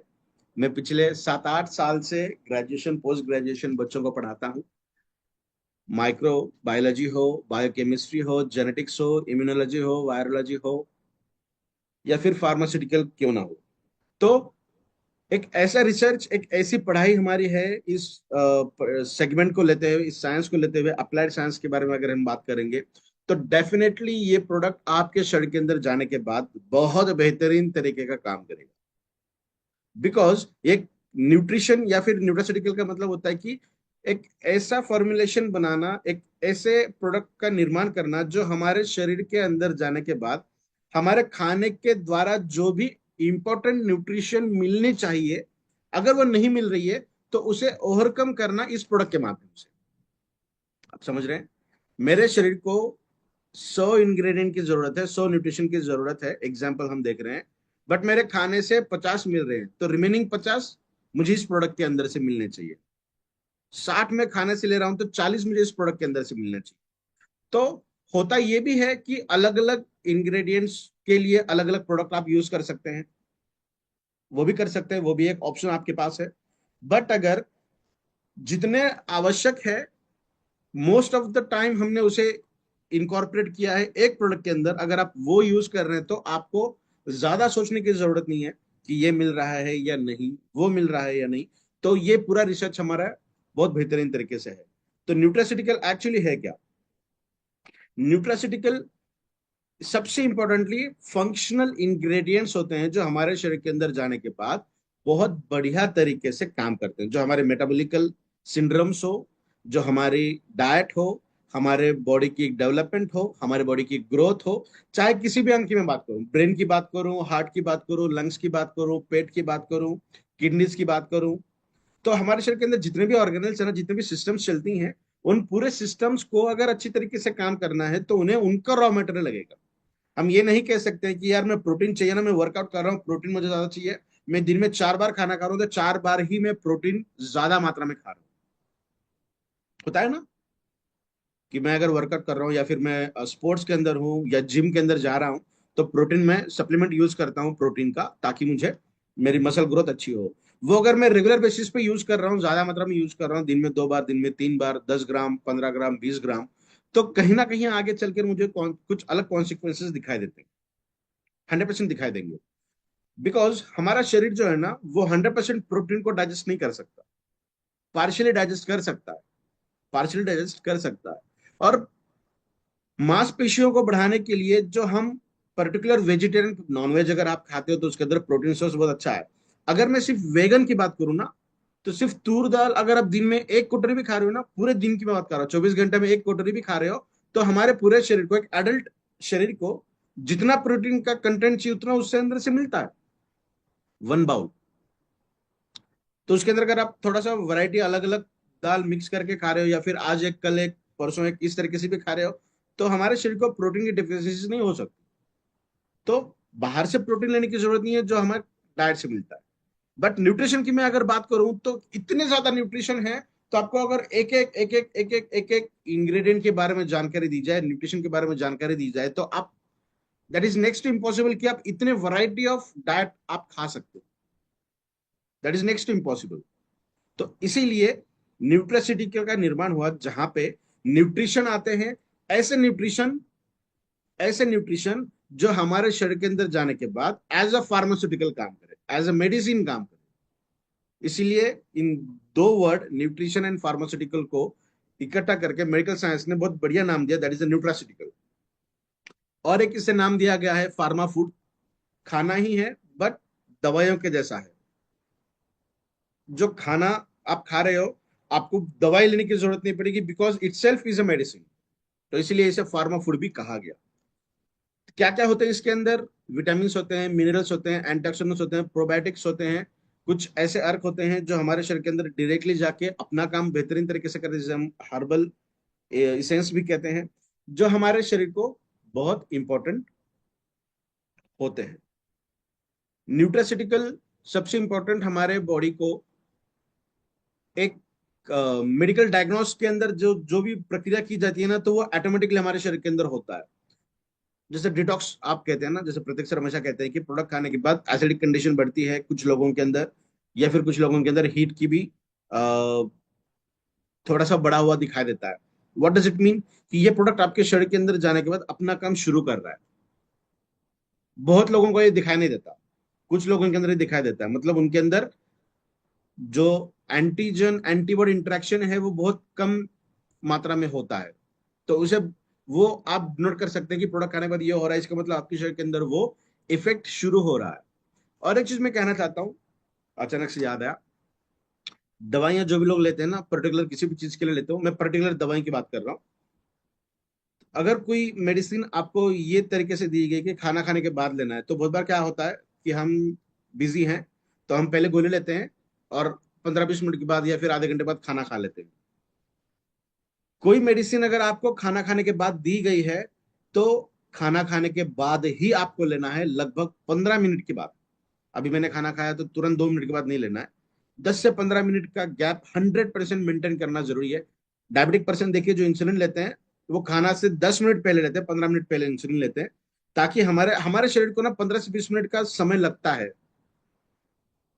मैं पिछले 7-8 साल से ग्रेजुएशन, पोस्ट ग्रेजुएशन बच्चों को पढ़ाता हूँ। माइक्रो बायोलॉजी हो, बायोकेमिस्ट्री हो, जेनेटिक्स हो, इम्यूनोलॉजी हो, वायरोलॉजी हो, या फिर फार्मास्यूटिकल क्यों ना हो। तो एक ऐसा रिसर्च, एक ऐसी पढ़ाई हमारी है इस सेगमेंट को लेते हुए, इस साइंस को लेते हुए, अप्लाइड साइंस के बारे में अगर हम बात करेंगे, तो डेफिनेटली ये प्रोडक्ट आपके शरीर के अंदर जाने के बाद बहुत बेहतरीन तरीके का काम करेगा। बिकॉज एक न्यूट्रिशन या फिर न्यूट्रास्यूटिकल का मतलब होता है कि एक ऐसा फॉर्मुलेशन बनाना, एक ऐसे प्रोडक्ट का निर्माण करना जो हमारे शरीर के अंदर जाने के बाद हमारे खाने के द्वारा जो भी इंपॉर्टेंट न्यूट्रिशन मिलनी चाहिए, अगर वो नहीं मिल रही है तो उसे ओवरकम करना इस प्रोडक्ट के माध्यम से। आप समझ रहे हैं? मेरे शरीर को 100 इंग्रेडिएंट की जरूरत है, 100 न्यूट्रिशन की जरूरत है, एग्जाम्पल हम देख रहे हैं, बट मेरे खाने से 50 मिल रहे हैं, तो रिमेनिंग 50 मुझे इस प्रोडक्ट के अंदर से मिलने चाहिए। 60 में खाने से ले रहा हूं तो 40 मुझे इस प्रोडक्ट के अंदर से मिलने चाहिए। तो होता ये भी है कि अलग अलग इंग्रेडिएंट्स के लिए अलग अलग प्रोडक्ट आप यूज कर सकते हैं, वो भी कर सकते हैं, वो भी एक ऑप्शन आपके पास है। बट अगर जितने आवश्यक है, मोस्ट ऑफ द टाइम हमने उसे इनकॉर्पोरेट किया है एक प्रोडक्ट के अंदर, अगर आप वो यूज कर रहे हैं तो आपको ज्यादा सोचने की जरूरत नहीं है कि ये मिल रहा है या नहीं, वो मिल रहा है या नहीं। तो ये पूरा रिसर्च हमारा बहुत बेहतरीन तरीके से है। तो न्यूट्रास्यूटिकल एक्चुअली है क्या? न्यूट्रास्यूटिकल सबसे इंपॉर्टेंटली फंक्शनल इंग्रेडिएंट्स होते हैं जो हमारे शरीर के अंदर जाने के बाद बहुत बढ़िया तरीके से काम करते हैं, जो हमारे मेटाबॉलिकल सिंड्रोम्स हो, जो हमारी डाइट हो, हमारे बॉडी की डेवलपमेंट हो, हमारे बॉडी की ग्रोथ हो, चाहे किसी भी अंग की मैं बात करूं, ब्रेन की बात करूं, हार्ट की बात करूं, लंग्स की बात करूं, पेट की बात करूं, किडनीज की बात करूं, तो हमारे शरीर के अंदर जितने भी ऑर्गेनल्स है ना, जितने भी सिस्टम्स चलती हैं, उन पूरे सिस्टम्स को अगर अच्छी तरीके से काम करना है तो उन्हें उनका रॉ मटेरियल लगेगा। हम ये नहीं कह सकते हैं कि यार मैं प्रोटीन चाहिए ना, मैं वर्कआउट कर रहा हूँ, प्रोटीन मुझे ज्यादा चाहिए, मैं दिन में 4 बार खाना खा रहा हूँ तो 4 बार ही मैं प्रोटीन ज्यादा मात्रा में खा रहा हूँ। होता है ना कि मैं अगर वर्कआउट कर रहा हूँ या फिर मैं स्पोर्ट्स के अंदर हूँ या जिम के अंदर जा रहा हूँ, तो प्रोटीन में सप्लीमेंट यूज करता हूँ प्रोटीन का, ताकि मुझे मेरी मसल ग्रोथ अच्छी हो। वो अगर मैं रेगुलर बेसिस पे यूज कर रहा हूँ, ज्यादा मात्रा में यूज कर रहा हूँ, दिन में 2 बार, दिन में 3 बार, 10 ग्राम, 15 ग्राम, 20 ग्राम, तो कहीं ना कहीं आगे चलकर मुझे कुछ अलग कॉन्सिक्वेंसेस दिखाई देते हैं, 100% दिखाई देंगे। बिकॉज हमारा शरीर जो है ना, वो 100% प्रोटीन को डाइजेस्ट नहीं कर सकता, पार्शियली डाइजेस्ट कर सकता है, पार्शियली डाइजेस्ट कर सकता है। और मांसपेशियों को बढ़ाने के लिए जो हम पर्टिकुलर वेजिटेरियन, नॉनवेज अगर आप खाते हो तो उसके अंदर प्रोटीन सोर्स बहुत अच्छा है। अगर मैं सिर्फ वेगन की बात करूँ ना, तो सिर्फ तूर दाल अगर आप दिन में एक कोटरी भी खा रहे हो ना, पूरे दिन की मैं बात कर रहा हूँ, 24 घंटे में एक कोटरी भी खा रहे हो, तो हमारे पूरे शरीर को, एक एडल्ट शरीर को जितना प्रोटीन का कंटेंट चाहिए उतना उससे अंदर से मिलता है, 1 बाउल। तो उसके अंदर अगर आप थोड़ा सा वैरायटी, अलग अलग दाल मिक्स करके खा रहे हो, या फिर आज एक, कल एक, परसों एक, इस तरीके से भी खा रहे हो, तो हमारे शरीर को प्रोटीन की डिफिशियंसी नहीं हो सकती। तो बाहर से प्रोटीन लेने की जरूरत नहीं है, जो हमारे डाइट से मिलता है। बट न्यूट्रिशन की मैं अगर बात करूं तो इतने ज्यादा न्यूट्रिशन है, तो आपको अगर एक एक इंग्रेडिएंट के बारे में जानकारी दी जाए, न्यूट्रिशन के बारे में जानकारी दी जाए, तो आप, दैट इज नेक्स्ट इम्पॉसिबल कि आप इतने वैरायटी ऑफ डाइट आप खा सकते हो, दैट इज नेक्स्ट इम्पॉसिबल। तो इसीलिए न्यूट्रासिटी का निर्माण हुआ, जहां पे न्यूट्रिशन आते हैं, ऐसे न्यूट्रिशन, ऐसे न्यूट्रिशन जो हमारे शरीर के अंदर जाने के बाद एज अ फार्मास्यूटिकल काम करे, एज अ मेडिसिन काम करे। इसीलिए इन दो वर्ड न्यूट्रिशन एंड फार्मास्यूटिकल को इकट्ठा करके मेडिकल साइंस ने बहुत बढ़िया नाम दिया, दैट इज अ न्यूट्रास्यूटिकल। और एक इसे नाम दिया गया है फार्मा फूड, खाना ही है बट दवाइयों के जैसा है। जो खाना आप खा रहे हो, आपको दवाई लेने की जरूरत नहीं पड़ेगी, because it self is a medicine. तो इसलिए इसे फार्मा फूड भी कहा गया। क्या क्या होते हैं इसके अंदर? विटामिन होते हैं, मिनरल्स होते हैं, एंटीऑक्सीडेंट्स होते हैं, प्रोबायोटिक्स होते हैं, कुछ ऐसे अर्क होते हैं जो हमारे शरीर के अंदर डायरेक्टली जाके अपना काम बेहतरीन तरीके से करते हैं, जिसे हम हर्बल इसेंस भी कहते हैं, जो हमारे शरीर को बहुत इंपॉर्टेंट होते हैं। न्यूट्रास्यूटिकल सबसे इंपॉर्टेंट हमारे बॉडी को एक मेडिकल डायग्नोस के अंदर जो जो भी प्रक्रिया की जाती है ना, तो वो ऑटोमेटिकली हमारे शरीर के अंदर होता है। जैसे डिटॉक्स आप कहते हैं ना, जैसे प्रत्येक सर हमेशा कहते हैं कि प्रोडक्ट खाने के बाद एसिडिक कंडीशन बढ़ती है कुछ लोगों के अंदर, या फिर कुछ लोगों के अंदर हीट की भी अ, थोड़ा सा बढ़ा हुआ दिखाई देता है। What does it mean? कि ये प्रोडक्ट आपके शरीर के अंदर जाने के बाद अपना काम शुरू कर रहा है। बहुत लोगों को ये दिखाई नहीं देता, कुछ लोगों के अंदर ये दिखाई देता है, मतलब उनके अंदर जो एंटीजन एंटीबॉडी इंटरेक्शन है वो बहुत कम मात्रा में होता है। तो उसे वो आप नोट कर सकते हैं कि प्रोडक्ट खाने के बाद ये हो रहा है, इसका मतलब आपके शरीर के अंदर वो इफेक्ट शुरू हो रहा है। और एक चीज मैं कहना चाहता हूँ, अचानक से याद आया, दवाइयां जो भी लोग लेते हैं ना, पर्टिकुलर किसी भी चीज के लिए लेते हो, मैं पर्टिकुलर दवाई की बात कर रहा हूँ। अगर कोई मेडिसिन आपको ये तरीके से दी गई कि खाना खाने के बाद लेना है, तो बहुत बार क्या होता है कि हम बिजी हैं, तो हम पहले गोली लेते हैं और 15-20 मिनट के बाद या फिर आधे घंटे बाद खाना खा लेते हैं। कोई मेडिसिन अगर आपको खाना खाने के बाद दी गई है, तो खाना खाने के बाद ही आपको लेना है, लगभग 15 मिनट के बाद। अभी मैंने खाना खाया तो तुरंत 2 मिनट के बाद नहीं लेना है। 10 से 15 मिनट का गैप 100% मेंटेन करना जरूरी है। डायबिटिक पर्सन देखिए जो इंसुलिन लेते हैं, वो खाना से 10 मिनट पहले लेते हैं, 15 मिनट पहले इंसुलिन लेते हैं, ताकि हमारे हमारे शरीर को ना 15 से 20 मिनट का समय लगता है।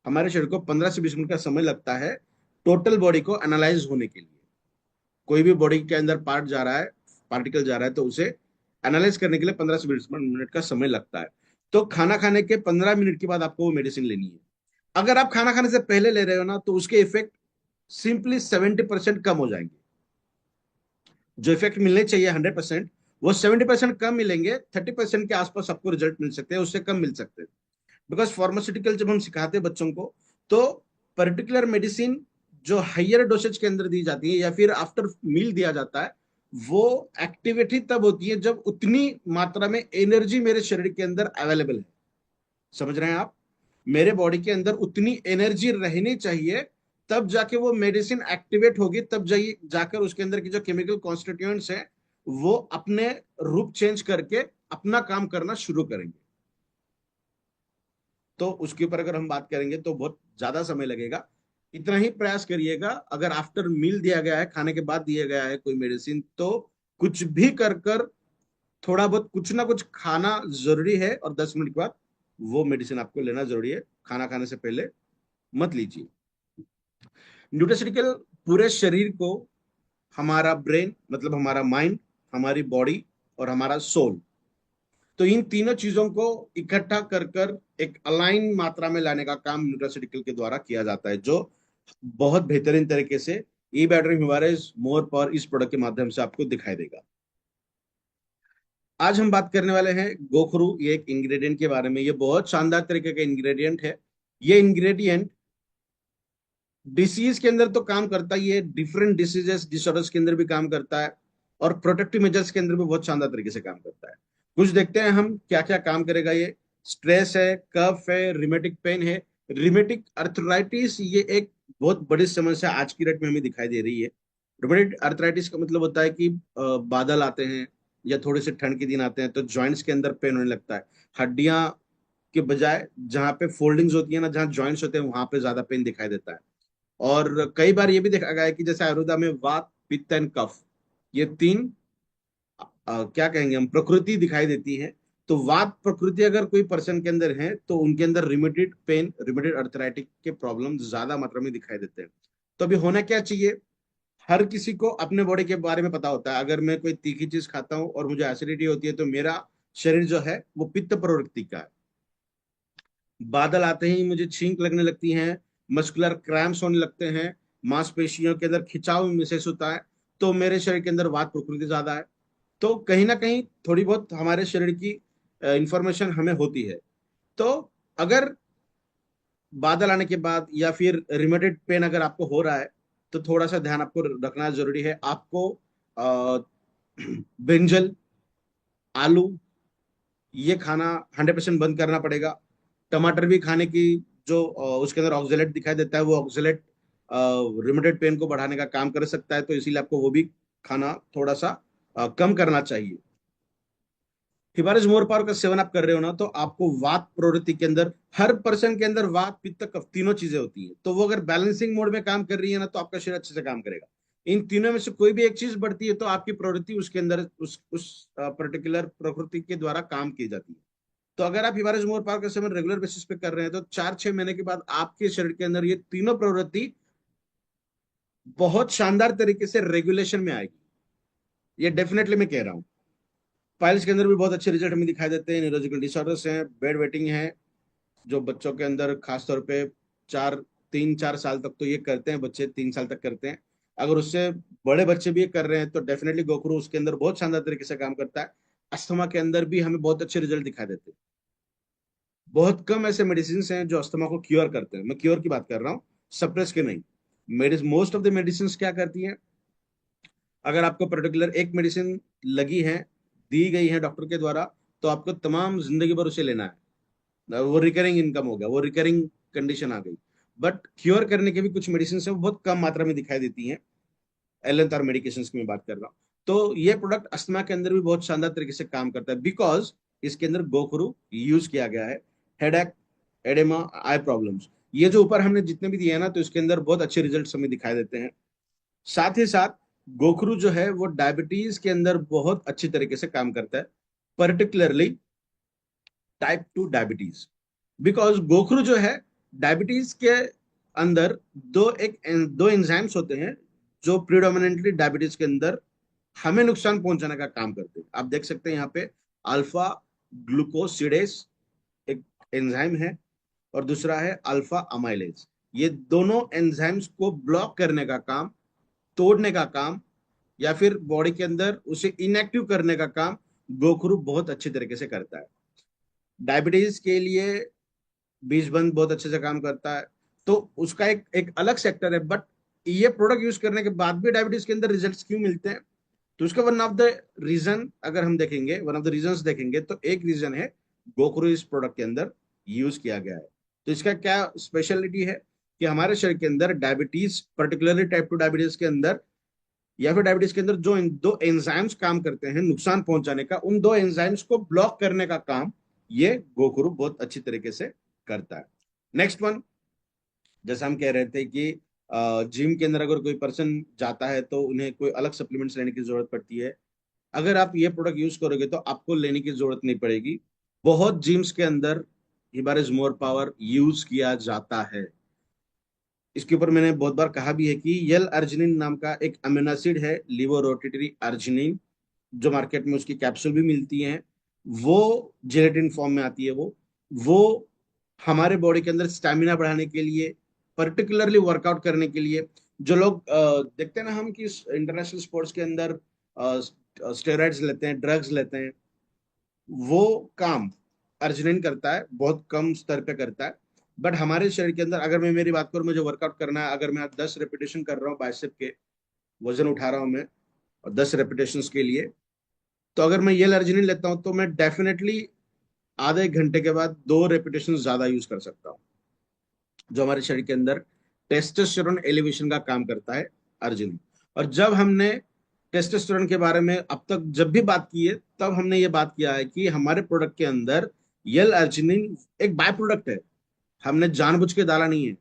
हमारे शरीर को 15 से 20 मिनट का समय लगता है टोटल बॉडी को एनालाइज होने के लिए। कोई भी बॉडी के अंदर पार्ट जा रहा है, पार्टिकल जा रहा है, तो उसे एनालाइज करने के लिए 15 से 20 मिनट का समय लगता है। तो खाना खाने के 15 मिनट के बाद आपको वो मेडिसिन लेनी है। अगर आप खाना खाने से पहले ले रहे हो ना, तो उसके इफेक्ट सिंपली 70% कम हो जाएंगे। जो इफेक्ट मिलने चाहिए 100%, वो 70% कम मिलेंगे। 30% के आसपास आपको रिजल्ट मिल सकते हैं, उससे कम मिल सकते हैं। बिकॉज फार्मास्यूटिकल जब हम सिखाते हैं बच्चों को, तो पर्टिकुलर मेडिसिन जो हाइयर डोसेज के अंदर दी जाती है या फिर आफ्टर मील दिया जाता है, वो एक्टिविटी तब होती है जब उतनी मात्रा में एनर्जी मेरे शरीर के अंदर अवेलेबल है। समझ रहे हैं आप? मेरे बॉडी के अंदर उतनी एनर्जी रहनी चाहिए, तब जाके वो मेडिसिन एक्टिवेट होगी, तब जाइए जाकर उसके अंदर की जो केमिकल कॉन्स्टिट्यूएंट्स हैं वो अपने रूप चेंज करके अपना काम करना शुरू करेंगे। तो उसके ऊपर अगर हम बात करेंगे तो बहुत ज्यादा समय लगेगा। इतना ही प्रयास करिएगा, अगर आफ्टर मील दिया गया है, खाने के बाद दिया गया है कोई मेडिसिन, तो कुछ भी कर कर थोड़ा बहुत कुछ ना कुछ खाना जरूरी है, और 10 मिनट के बाद वो मेडिसिन आपको लेना जरूरी है। खाना खाने से पहले मत लीजिए। न्यूट्रास्यूटिकल पूरे शरीर को, हमारा ब्रेन मतलब हमारा माइंड, हमारी बॉडी और हमारा सोल, तो इन तीनों चीजों को इकट्ठा कर कर एक अलाइन मात्रा में लाने का काम न्यूट्रास्यूटिकल के द्वारा किया जाता है, जो बहुत बेहतरीन तरीके से ई बैटरी हिमालयस मोर पावर इस प्रोडक्ट के माध्यम से आपको दिखाई देगा। आज हम बात करने वाले हैं गोखरू, ये एक इंग्रेडिएंट के बारे में। ये बहुत शानदार तरीके का इंग्रेडिएंट है। ये इंग्रेडिएंट डिसीज के अंदर तो काम करता ही है, डिफरेंट डिसीजेस डिसऑर्डर्स के अंदर भी काम करता है, और प्रोटेक्टिव मेजर्स के अंदर भी बहुत शानदार तरीके से काम करता है। कुछ देखते हैं हम क्या क्या काम करेगा ये। स्ट्रेस है, कफ है, रिमेटिक पेन है, रिमेटिक अर्थराइटिस, ये एक बहुत बड़ी समस्या आज की डेट में हमें दिखाई दे रही है। रिमेटिक अर्थराइटिस का मतलब होता है कि बादल आते हैं या थोड़े से ठंड के दिन आते हैं, तो जॉइंट्स के अंदर पेन होने लगता है। हड्डियां के बजाय जहाँ पे फोल्डिंग्स होती है ना, जहाँ जॉइंट्स होते हैं, वहां पे ज्यादा पेन दिखाई देता है। और कई बार ये भी देखा गया है कि जैसे आयुर्वेदा में वात, पित्त एंड कफ, ये तीन क्या कहेंगे हम, प्रकृति दिखाई देती है। तो वात प्रकृति अगर कोई पर्सन के अंदर है, तो उनके अंदर रिमेटेड पेन, रिमेटेड अर्थराइटिक के प्रॉब्लम ज्यादा मात्रा में दिखाई देते हैं। तो अभी होना क्या चाहिए? हर किसी को अपने बॉडी के बारे में पता होता है। अगर मैं कोई तीखी चीज खाता हूँ और मुझे एसिडिटी होती है, तो मेरा शरीर जो है वो पित्त प्रवृत्ति का है। बादल आते ही मुझे छींक लगने लगती है, मस्कुलर क्रैम्प्स होने लगते हैं, मांसपेशियों के अंदर खिंचाव महसूस होता है, तो मेरे शरीर के अंदर वात प्रकृति ज्यादा है। तो कहीं ना कहीं थोड़ी बहुत हमारे शरीर की इंफॉर्मेशन हमें होती है। तो अगर बादल आने के बाद या फिर रिमेटेड पेन अगर आपको हो रहा है, तो थोड़ा सा ध्यान आपको रखना जरूरी है। आपको अ, ब्रिंजल, आलू, ये खाना 100% बंद करना पड़ेगा। टमाटर भी खाने की, जो उसके अंदर ऑक्जेलेट दिखाई देता है, वो ऑक्जेलेट रिमेटेड पेन को बढ़ाने का काम कर सकता है, तो इसीलिए आपको वो भी खाना थोड़ा सा कम करना चाहिए। हिबारिस मोर पावर का सेवन आप कर रहे हो ना, तो आपको वात प्रवृत्ति के अंदर, हर पर्सन के अंदर वात, पित्त, कफ तीनों चीजें होती हैं, तो वो अगर बैलेंसिंग मोड में काम कर रही है ना, तो आपका शरीर अच्छे से काम करेगा। इन तीनों में से कोई भी एक चीज बढ़ती है, तो आपकी प्रवृत्ति उसके अंदर उस पर्टिकुलर प्रकृति के द्वारा काम की जाती है। तो अगर आप हिमालय मोर पावर का सेवन रेगुलर बेसिस पे कर रहे हैं, तो 4-6 महीने के बाद आपके शरीर के अंदर ये तीनों प्रवृत्ति बहुत शानदार तरीके से रेगुलेशन में आएगी। ये डेफिनेटली मैं कह रहा हूँ। पाइल्स के अंदर भी बहुत अच्छे रिजल्ट हमें दिखाई देते हैं। न्यूरोलॉजिकल डिसऑर्डर्स हैं, बेड वेटिंग है, जो बच्चों के अंदर खासतौर पे 4 3-4 साल तक तो ये करते हैं बच्चे, 3 साल तक करते हैं। अगर उससे बड़े बच्चे भी ये कर रहे हैं तो डेफिनेटली गोखरू उसके अंदर बहुत शानदार तरीके से काम करता है। अस्थमा के अंदर भी हमें बहुत अच्छे रिजल्ट दिखा देते हैं। बहुत कम ऐसे मेडिसिन हैं जो अस्थमा को क्योर करते हैं, मैं क्योर की बात कर रहा हूँ, सप्रेस के नहीं। Medicine, most of the medicine क्या करती हैं, अगर आपको पर्टिकुलर एक मेडिसिन लगी है, दी गई है डॉक्टर के द्वारा, तो आपको तमाम जिंदगी भर उसे लेना है। वो रिकरिंग इनकम हो गया, वो रिकरिंग कंडीशन आ गई। बट क्योर करने के भी कुछ मेडिसिन है, वो बहुत कम मात्रा में दिखाई देती हैं। एलेंथ और मेडिकेशंस की मैं बात कर रहा हूँ। तो ये प्रोडक्ट अस्थमा के अंदर भी बहुत शानदार तरीके से काम करता है, बिकॉज इसके अंदर गोखरू यूज किया गया है। हेडेक, एडेमा, आई प्रॉब्लम्स, ये जो ऊपर हमने जितने भी दिए हैं ना, तो इसके अंदर बहुत अच्छे रिजल्ट हमें दिखाई देते हैं। साथ ही साथ गोखरू जो है वो डायबिटीज के अंदर बहुत अच्छी तरीके से काम करता है, पर्टिकुलरली टाइप 2 डायबिटीज। बिकॉज गोखरू जो है, डायबिटीज के अंदर दो एंजाइम्स होते हैं जो प्रिडोमिनेंटली डायबिटीज के अंदर हमें नुकसान पहुंचाने का काम करते हैं। आप देख सकते हैं यहाँ पे अल्फा ग्लूकोसिडेस एक एंजाइम है, और दूसरा है अल्फा अमाइलेज। ये दोनों एंजाइम्स को ब्लॉक करने का काम, तोड़ने का काम, या फिर बॉडी के अंदर उसे इनएक्टिव करने का काम गोखरू बहुत अच्छे तरीके से करता है। डायबिटीज के लिए बीजबंद बहुत अच्छे से काम करता है, तो उसका एक एक अलग सेक्टर है। बट ये प्रोडक्ट यूज करने के बाद भी डायबिटीज के अंदर रिजल्ट्स क्यों मिलते हैं, तो उसका वन ऑफ द रीजन अगर हम देखेंगे, वन ऑफ द रीजंस देखेंगे, तो एक रीजन है गोखरू इस प्रोडक्ट के अंदर यूज किया गया है। तो इसका क्या स्पेशलिटी है कि हमारे शरीर के अंदर डायबिटीज, पर्टिकुलरली टाइप 2 डायबिटीज के अंदर, या फिर डायबिटीज के अंदर जो इन दो एंजाइम्स काम करते हैं नुकसान पहुंचाने का, उन दो एंजाइम्स को ब्लॉक करने का काम ये गोखरू बहुत अच्छी तरीके से करता है। नेक्स्ट वन, जैसा हम कह रहे थे कि जिम के अंदर अगर कोई पर्सन जाता है तो उन्हें कोई अलग सप्लीमेंट्स लेने की जरूरत पड़ती है। अगर आप ये प्रोडक्ट यूज करोगे तो आपको लेने की जरूरत नहीं पड़ेगी। बहुत जिम्स के अंदर हिबारिस मोर पावर यूज किया जाता है। इसके ऊपर मैंने बहुत बार कहा भी है कि यल अर्जिनिन नाम का एक अमीनो एसिड है, लिवोरोटेटरी अर्जिनिन, जो मार्केट में उसकी कैप्सूल भी मिलती हैं, वो जेलेटिन फॉर्म में आती है। वो हमारे बॉडी के अंदर स्टैमिना बढ़ाने के लिए, पर्टिकुलरली वर्कआउट करने के लिए, जो लोग देखते हैं ना हम कि इंटरनेशनल स्पोर्ट्स के अंदर स्टेरॉइड्स लेते हैं, ड्रग्स लेते हैं, वो काम अर्जिनिन करता है, बहुत कम स्तर पे करता है। बट हमारे शरीर के अंदर, अगर मैं मेरी बात करूं, मुझे वर्कआउट करना है, अगर मैं 10 रेपिटेशन कर रहा हूँ बाइसेप के, वजन उठा रहा हूं मैं, और 10 रेपिटेशन के लिए, तो अगर मैं ये अर्जिनिन लेता हूं तो मैं डेफिनेटली आधे एक घंटे के बाद 2 रेपिटेशन ज्यादा यूज कर सकता हूँ, जो हमारे शरीर के अंदर टेस्टोस्टेरोन एलिवेशन का काम करता है, अर्जिनिन। और जब हमने टेस्टोस्टेरोन के बारे में अब तक जब भी बात की है, तब हमने ये बात किया है कि हमारे प्रोडक्ट के अंदर यल अर्जिनिन एक बाय प्रोडक्ट है, हमने जानबूझ के डाला नहीं है।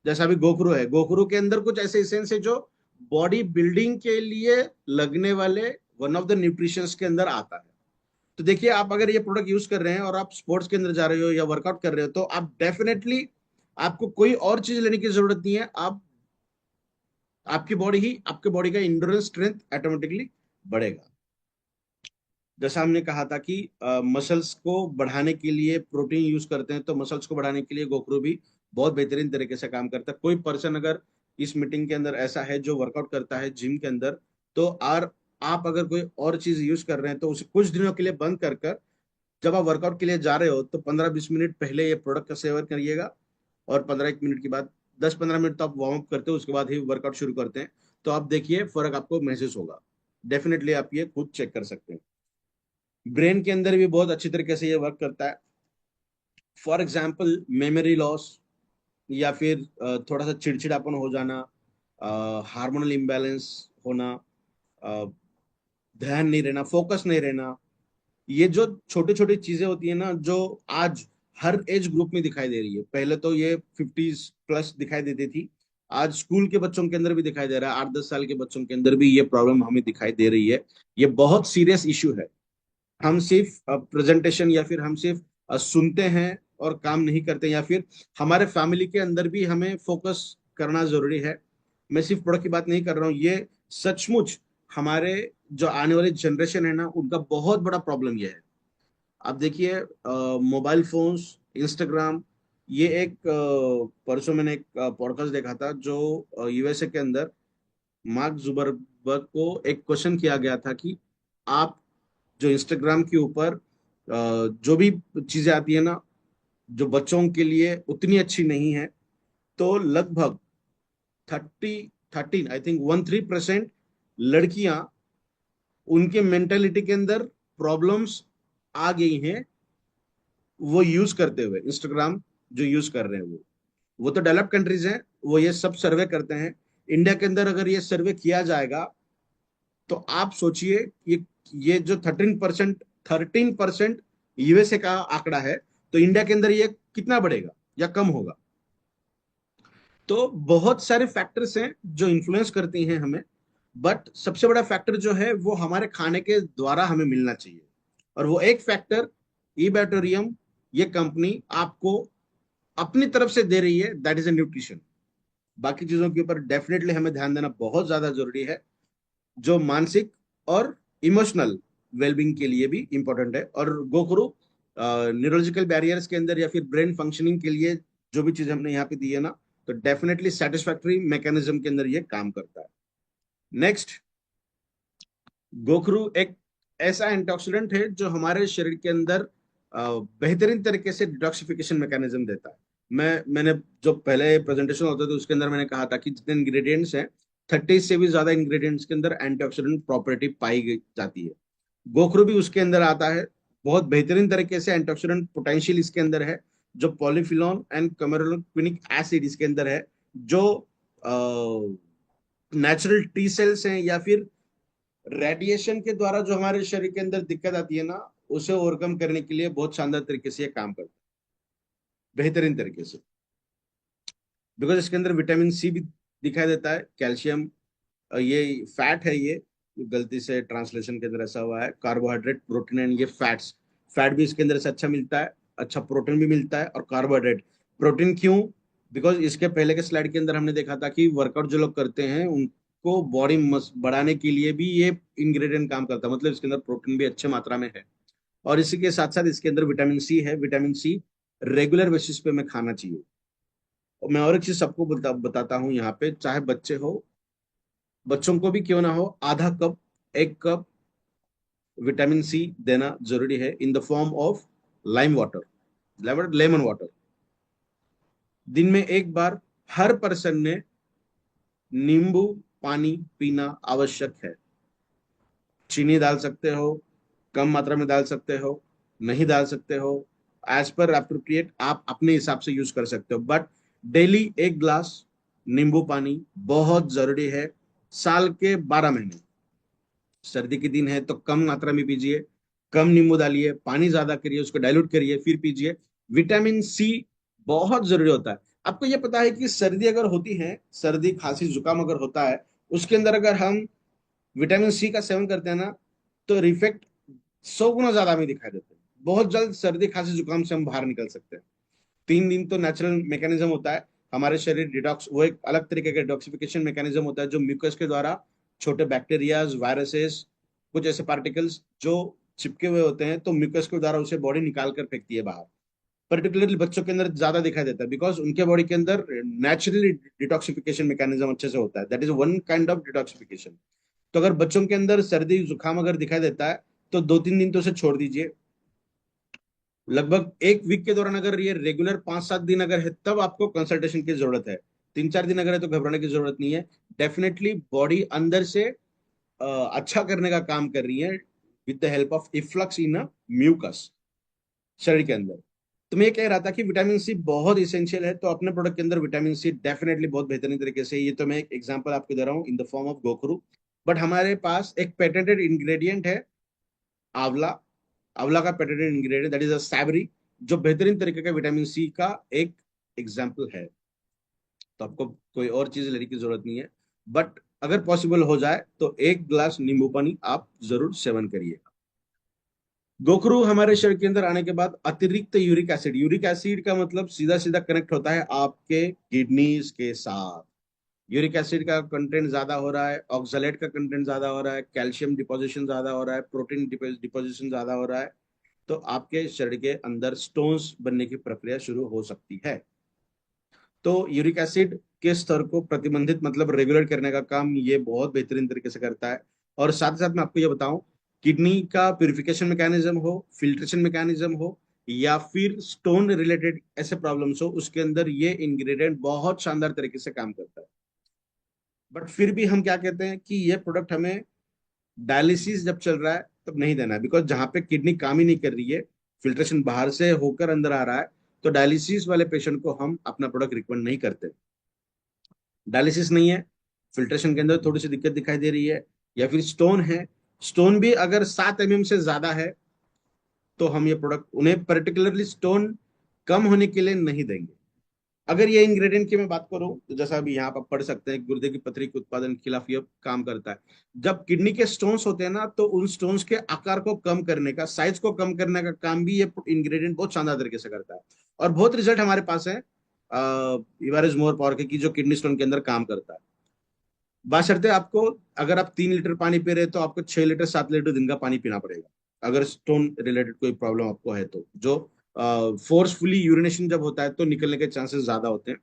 जैसा अभी गोखरू है, गोखरू के अंदर कुछ ऐसे एसेंस है जो बॉडी बिल्डिंग के लिए लगने वाले वन ऑफ द न्यूट्रिशंस के अंदर आता है। तो देखिए, आप अगर ये प्रोडक्ट यूज कर रहे हैं और आप स्पोर्ट्स के अंदर जा रहे हो या वर्कआउट कर रहे हो, तो आप डेफिनेटली, आपको कोई और चीज लेने की जरूरत नहीं है। आप, आपकी बॉडी ही, आपके बॉडी का इंड्योरेंस स्ट्रेंथ ऑटोमेटिकली बढ़ेगा। जैसा हमने कहा था कि मसल्स को बढ़ाने के लिए प्रोटीन यूज करते हैं, तो मसल्स को बढ़ाने के लिए गोखरू भी बहुत बेहतरीन तरीके से काम करता है। कोई पर्सन अगर इस मीटिंग के अंदर ऐसा है जो वर्कआउट करता है जिम के अंदर, तो आप अगर कोई और चीज यूज कर रहे हैं तो उसे कुछ दिनों के लिए बंद कर कर, जब आप वर्कआउट के लिए जा रहे हो तो 15-20 मिनट पहले ये प्रोडक्ट का सेवन करिएगा, और 15-1 मिनट के बाद, 10-15 मिनट तो आप वार्म अप करते हो, उसके बाद ही वर्कआउट शुरू करते हैं, तो आप देखिए फर्क आपको महसूस होगा। डेफिनेटली आप ये खुद चेक कर सकते हैं। ब्रेन के अंदर भी बहुत अच्छी तरीके से ये वर्क करता है। फॉर एग्जाम्पल मेमोरी लॉस, या फिर थोड़ा सा चिड़चिड़ापन हो जाना, हार्मोनल इम्बैलेंस होना, अ, ध्यान नहीं रहना, फोकस नहीं रहना, ये जो छोटी छोटी चीजें होती है ना, जो आज हर एज ग्रुप में दिखाई दे रही है। पहले तो ये 50 प्लस दिखाई देती थी, आज स्कूल के बच्चों के अंदर भी दिखाई दे रहा है, 8-10 साल के बच्चों के अंदर भी ये प्रॉब्लम हमें दिखाई दे रही है। ये बहुत सीरियस इश्यू है। हम सिर्फ प्रेजेंटेशन, या फिर हम सिर्फ सुनते हैं और काम नहीं करते, या फिर हमारे फैमिली के अंदर भी हमें फोकस करना जरूरी है। मैं सिर्फ प्रोडक्ट की बात नहीं कर रहा हूँ, ये सचमुच हमारे जो आने वाली जनरेशन है ना, उनका बहुत बड़ा प्रॉब्लम ये है। आप देखिए, मोबाइल फोन्स, इंस्टाग्राम, ये एक परसों मैंने एक पॉडकास्ट देखा था, जो यूएसए के अंदर मार्क जुबरबर्ग को एक क्वेश्चन किया गया था कि आप जो इंस्टाग्राम के ऊपर जो भी चीजें आती है ना, जो बच्चों के लिए उतनी अच्छी नहीं है, तो लगभग 13 आई थिंक लड़कियां, उनके मेंटेलिटी के अंदर प्रॉब्लम्स आ गई हैं वो यूज करते हुए, इंस्टाग्राम जो यूज कर रहे हैं वो तो डेवलप कंट्रीज हैं, वो ये सब सर्वे करते हैं। इंडिया के अंदर अगर ये सर्वे किया जाएगा तो आप सोचिए, ये जो 13% यूएसए का आंकड़ा है, तो इंडिया के अंदर ये कितना बढ़ेगा या कम होगा? तो बहुत सारे फैक्टर्स हैं जो इन्फ्लुएंस करती हैं हमें, बट सबसे बड़ा फैक्टर जो है वो हमारे खाने के द्वारा हमें मिलना चाहिए। और वो एक फैक्टर, ईबैटोरियम, ये कंपनी आपको अपनी तरफ से दे रही है, दैट इज ए न्यूट्रिशन। बाकी चीजों के ऊपर डेफिनेटली हमें ध्यान देना बहुत ज्यादा जरूरी है, जो मानसिक और इमोशनल वेलबींग के लिए भी इंपॉर्टेंट है। और गोखरू न्यूरोलॉजिकल बैरियर्स के अंदर या फिर ब्रेन फंक्शनिंग के लिए जो भी चीज हमने यहाँ पे दी है ना, तो डेफिनेटली सेटिस्फैक्टरी मैकेनिज्म के अंदर ये काम करता है। नेक्स्ट, गोखरू एक ऐसा एंटीऑक्सीडेंट है जो हमारे शरीर के अंदर बेहतरीन तरीके से डिटॉक्सिफिकेशन मैकेनिज्म देता है। मैंने जो पहले प्रेजेंटेशन होता था उसके अंदर मैंने कहा था कि जितने इंग्रेडिएंट्स हैं, 30 से भी ज्यादा इंग्रेडिएंट्स के अंदर एंटीऑक्सीडेंट प्रॉपर्टी पाई गई जाती है। गोखरू भी उसके अंदर आता है। बहुत बेहतरीन तरीके से एंटीऑक्सीडेंट पोटेंशियल इसके अंदर है। जो पॉलीफिनोल एंड कैमेरोलिनिक एसिड इसके अंदर है, जो नेचुरल टी सेल्स हैं या फिर रेडिएशन के द्वारा जो हमारे शरीर के अंदर दिक्कत आती है ना, उसे ओवरकम करने के लिए बहुत शानदार तरीके से ये काम करता है, बेहतरीन तरीके से। बिकॉज इसके अंदर विटामिन सी भी दिखाई देता है, कैल्शियम, ये फैट है, ये गलती से ट्रांसलेशन के अंदर ऐसा हुआ है, कार्बोहाइड्रेट, प्रोटीन एंड ये फैट्स। फैट भी इसके अंदर से अच्छा मिलता है, अच्छा प्रोटीन भी मिलता है, और कार्बोहाइड्रेट। प्रोटीन क्यों? बिकॉज इसके पहले के स्लाइड के अंदर हमने देखा था कि वर्कआउट जो लोग करते हैं उनको बॉडी बढ़ाने के लिए भी ये इंग्रेडिएंट काम करता है, मतलब इसके अंदर प्रोटीन भी अच्छे मात्रा में है। और इसी के साथ साथ इसके अंदर विटामिन सी है। विटामिन सी रेगुलर बेसिस पे हमें खाना चाहिए। और मैं और एक चीज सबको बताता हूँ यहाँ पे, चाहे बच्चे हो, बच्चों को भी क्यों ना हो, आधा कप, 1 कप विटामिन सी देना जरूरी है in the form of lime water, lemon water. दिन में एक बार हर पर्सन ने नींबू पानी पीना आवश्यक है। चीनी डाल सकते हो, कम मात्रा में डाल सकते हो, नहीं डाल सकते हो, एज पर अप्रोप्रिएट आप अपने हिसाब से यूज कर सकते हो, बट डेली 1 ग्लास नींबू पानी बहुत जरूरी है, साल के 12 महीने। सर्दी के दिन है तो कम मात्रा में पीजिए, कम नींबू डालिए, पानी ज्यादा करिए, उसको डाइल्यूट करिए, फिर पीजिए। विटामिन सी बहुत जरूरी होता है। आपको ये पता है कि सर्दी अगर होती है, सर्दी खांसी जुकाम अगर होता है, उसके अंदर अगर हम विटामिन सी का सेवन करते हैं ना, तो इफेक्ट 100 गुना ज्यादा हमें दिखाई देते हैं। बहुत जल्द सर्दी खांसी जुकाम से हम बाहर निकल सकते हैं। 3 दिन तो नेचुरल मैकेनिज्म होता है, हमारे शरीर डिटॉक्स, वो एक अलग तरीके का डिटॉक्सिफिकेशन मैकेनिज्म होता है, जो म्यूकस के द्वारा छोटे बैक्टीरियाज, वायरसेस, कुछ ऐसे पार्टिकल्स जो चिपके हुए होते हैं, तो म्यूकस के द्वारा उसे बॉडी निकाल कर फेंकती है बाहर। पर्टिकुलरली बच्चों के अंदर ज्यादा दिखाई देता है, बिकॉज उनके बॉडी के अंदर नेचुरली डिटॉक्सिफिकेशन मैकेनिज्म अच्छे से होता है, that is one kind of detoxification. तो अगर बच्चों के अंदर सर्दी जुकाम अगर दिखाई देता है, तो 2-3 दिन तो उसे छोड़ दीजिए। लगभग 1 वीक के दौरान अगर ये रेगुलर 5-7 दिन अगर है, तब आपको कंसल्टेशन की जरूरत है। 3-4 दिन अगर है तो घबराने की जरूरत नहीं है। डेफिनेटली बॉडी अंदर से अच्छा करने का काम कर रही है, with the help of efflux in mucus शरीर के अंदर। तो मैं ये कह रहा था कि विटामिन सी बहुत इसेंशियल है, तो अपने प्रोडक्ट के अंदर विटामिन सी डेफिनेटली बहुत बेहतरीन तरीके से, ये तो मैं एक एग्जांपल आपको दे रहा हूँ इन द फॉर्म ऑफ गोखरू। बट हमारे पास एक पेटेंटेड इंग्रेडिएंट है, आंवला। आंवला का patented ingredient, that is a सैबरी, जो बेहतरीन तरीके का विटामिन सी का एक एग्जाम्पल है। तो आपको कोई और चीज लेने की जरूरत नहीं है, बट अगर पॉसिबल हो जाए तो 1 ग्लास नींबू पानी आप जरूर सेवन करिए। गोखरू हमारे शरीर के अंदर आने के बाद अतिरिक्त यूरिक एसिड का मतलब सीधा सीधा कनेक्ट होता है आपके किडनीज के साथ। यूरिक एसिड का कंटेंट ज्यादा हो रहा है, ऑक्सलेट का कंटेंट ज्यादा हो रहा है, कैल्शियम डिपोजिशन ज्यादा हो रहा है, प्रोटीन डिपोजिशन ज्यादा हो रहा है, तो आपके शरीर के अंदर स्टोन्स बनने की प्रक्रिया शुरू हो सकती है। तो यूरिक एसिड के स्तर को प्रतिबंधित मतलब रेगुलेट करने का काम ये बहुत बेहतरीन तरीके से करता है। और साथ ही साथ मैं आपको ये बताऊं, किडनी का प्यूरिफिकेशन मैकेनिज्म हो, फिल्ट्रेशन मैकेनिज्म हो, या फिर स्टोन रिलेटेड ऐसे प्रॉब्लम्स हो, उसके अंदर ये इंग्रेडिएंट बहुत शानदार तरीके से काम करता है। बट फिर भी हम क्या कहते हैं कि ये प्रोडक्ट हमें डायलिसिस जब चल रहा है तब नहीं देना है, बिकॉज जहां पे किडनी काम ही नहीं कर रही है, फिल्ट्रेशन बाहर से होकर अंदर आ रहा है, तो डायलिसिस वाले पेशेंट को हम अपना प्रोडक्ट रिकमेंड नहीं करते। डायलिसिस नहीं है, फिल्ट्रेशन के अंदर थोड़ी सी दिक्कत दिखाई दे रही है, या फिर स्टोन है, स्टोन भी अगर 7 mm से ज्यादा है, तो हम ये प्रोडक्ट उन्हें पर्टिकुलरली स्टोन कम होने के लिए नहीं देंगे। अगर ये इंग्रेडिएंट की मैं बात करूं, तो जैसा अभी यहाँ पर पढ़ सकते हैं, गुर्दे की पथरी के उत्पादन के खिलाफ ये काम करता है। जब किडनी के स्टोन्स होते हैं ना, तो उन स्टोन्स के आकार को कम करने का, साइज को कम करने का काम भी ये इंग्रेडिएंट बहुत शानदार तरीके से करता है। और बहुत रिजल्ट हमारे पास है इवारिस मोर पावर के, की जो किडनी स्टोन के अंदर काम करता है। बाशर्ते आपको, अगर आप 3 लीटर पानी पी रहे हैं, तो आपको 6 लीटर 7 लीटर दिन का पानी पीना पड़ेगा। अगर स्टोन रिलेटेड कोई प्रॉब्लम आपको है तो, जो फोर्सफुली यूरिनेशन जब होता है तो निकलने के चांसेस ज्यादा होते हैं।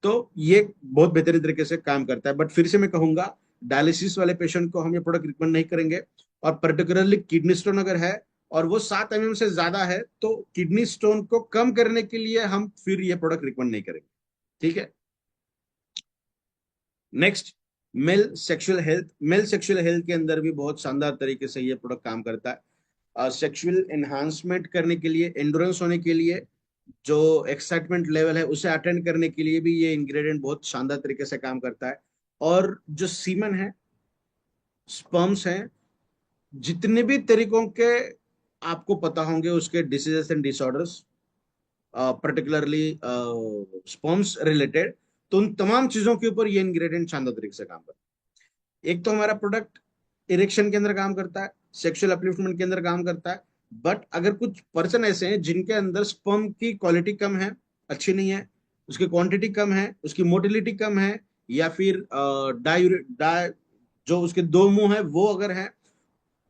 तो ये बहुत बेहतरीन तरीके से काम करता है। बट फिर से मैं कहूंगा, डायलिसिस वाले पेशेंट को हम ये प्रोडक्ट रिकमेंड नहीं करेंगे। और पर्टिकुलरली किडनी स्टोन अगर है और वो 7 mm से ज्यादा है, तो किडनी स्टोन को कम करने के लिए हम फिर ये प्रोडक्ट रिकमेंड नहीं करेंगे। ठीक है। नेक्स्ट, मेल सेक्सुअल हेल्थ के अंदर भी बहुत शानदार तरीके से ये प्रोडक्ट काम करता है। सेक्सुअल एनहांसमेंट करने के लिए, एंडोरेंस होने के लिए, जो एक्साइटमेंट लेवल है उसे अटेंड करने के लिए भी ये इंग्रेडिएंट बहुत शानदार तरीके से काम करता है। और जो सीमन है, स्पर्म्स हैं, जितने भी तरीकों के आपको पता होंगे उसके diseases and disorders, particularly sperms related, तो उन तमाम चीजों के ऊपर ये इंग्रेडिएंट शानदार तरीके से काम करता है। एक तो हमारा प्रोडक्ट इरेक्शन के अंदर काम करता है, सेक्सुअल अपलिफ्टमेंट के अंदर काम करता है। बट अगर कुछ पर्सन ऐसे हैं जिनके अंदर स्पर्म की क्वालिटी कम है, अच्छी नहीं है, उसकी क्वांटिटी कम है, उसकी मोटिलिटी कम है, या फिर डाई जो उसके दो मुंह है वो अगर है,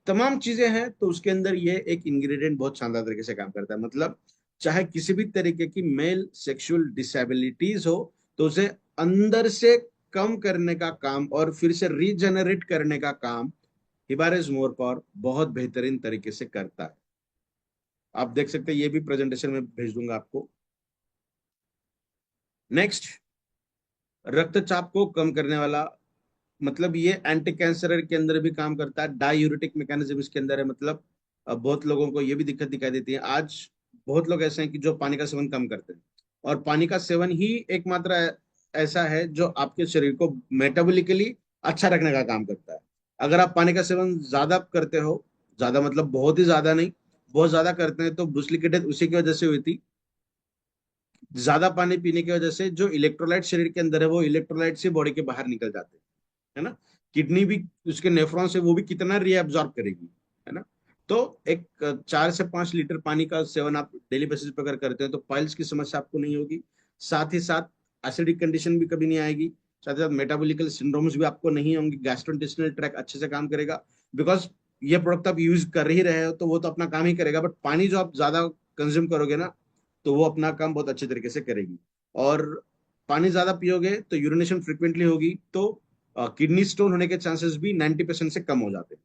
तमाम चीजें हैं, तो उसके अंदर ये एक इंग्रेडिएंट बहुत शानदार तरीके से काम करता है। मतलब चाहे किसी भी तरीके की मेल सेक्सुअल डिसेबिलिटीज हो, तो उसे अंदर से कम करने का काम और फिर से रीजनरेट करने का काम हिबारिस मोर पावर बहुत बेहतरीन तरीके से करता है। आप देख सकते हैं, ये भी प्रेजेंटेशन में भेज दूंगा आपको। नेक्स्ट, रक्तचाप को कम करने वाला, मतलब ये एंटी कैंसर के अंदर भी काम करता है। डायूरेटिक मैकेनिज्म इसके अंदर है। मतलब बहुत लोगों को ये भी दिक्कत दिखाई देती है आज, बहुत लोग ऐसे हैं कि जो पानी का सेवन कम करते हैं, और पानी का सेवन ही एकमात्र ऐसा है जो आपके शरीर को मेटाबॉलिकली अच्छा रखने का काम करता है। अगर आप पानी का सेवन ज्यादा करते हो, ज्यादा मतलब बहुत ही ज्यादा नहीं, बहुत ज्यादा करते हैं, तो ब्रूस ली की डेथ उसी की वजह से हुई थी। ज्यादा पानी पीने की वजह से जो इलेक्ट्रोलाइट शरीर के अंदर है, वो इलेक्ट्रोलाइट से बॉडी के बाहर निकल जाते हैं, है ना। किडनी भी उसके नेफ्रॉन से वो भी कितना रीअब्सॉर्ब करेगी, है ना। तो एक 4 से 5 लीटर पानी का सेवन आप डेली बेसिस पर अगर करते हैं, तो पाइल्स की समस्या आपको नहीं होगी। साथ ही साथ एसिडिक कंडीशन भी कभी नहीं आएगी। साथ ही साथ मेटाबॉलिकल सिंड्रोम्स भी आपको नहीं होंगे। गैस्ट्रोइंटेस्टिनल ट्रैक अच्छे से काम करेगा, बिकॉज ये प्रोडक्ट आप यूज कर ही रहे हो, तो वो तो अपना काम ही करेगा। बट पानी जो आप ज्यादा कंज्यूम करोगे ना, तो वो अपना काम बहुत अच्छे तरीके से करेगी। और पानी ज्यादा पियोगे तो यूरिनेशन फ्रिक्वेंटली होगी, तो किडनी स्टोन होने के चांसेस भी 90% से कम हो जाते हैं।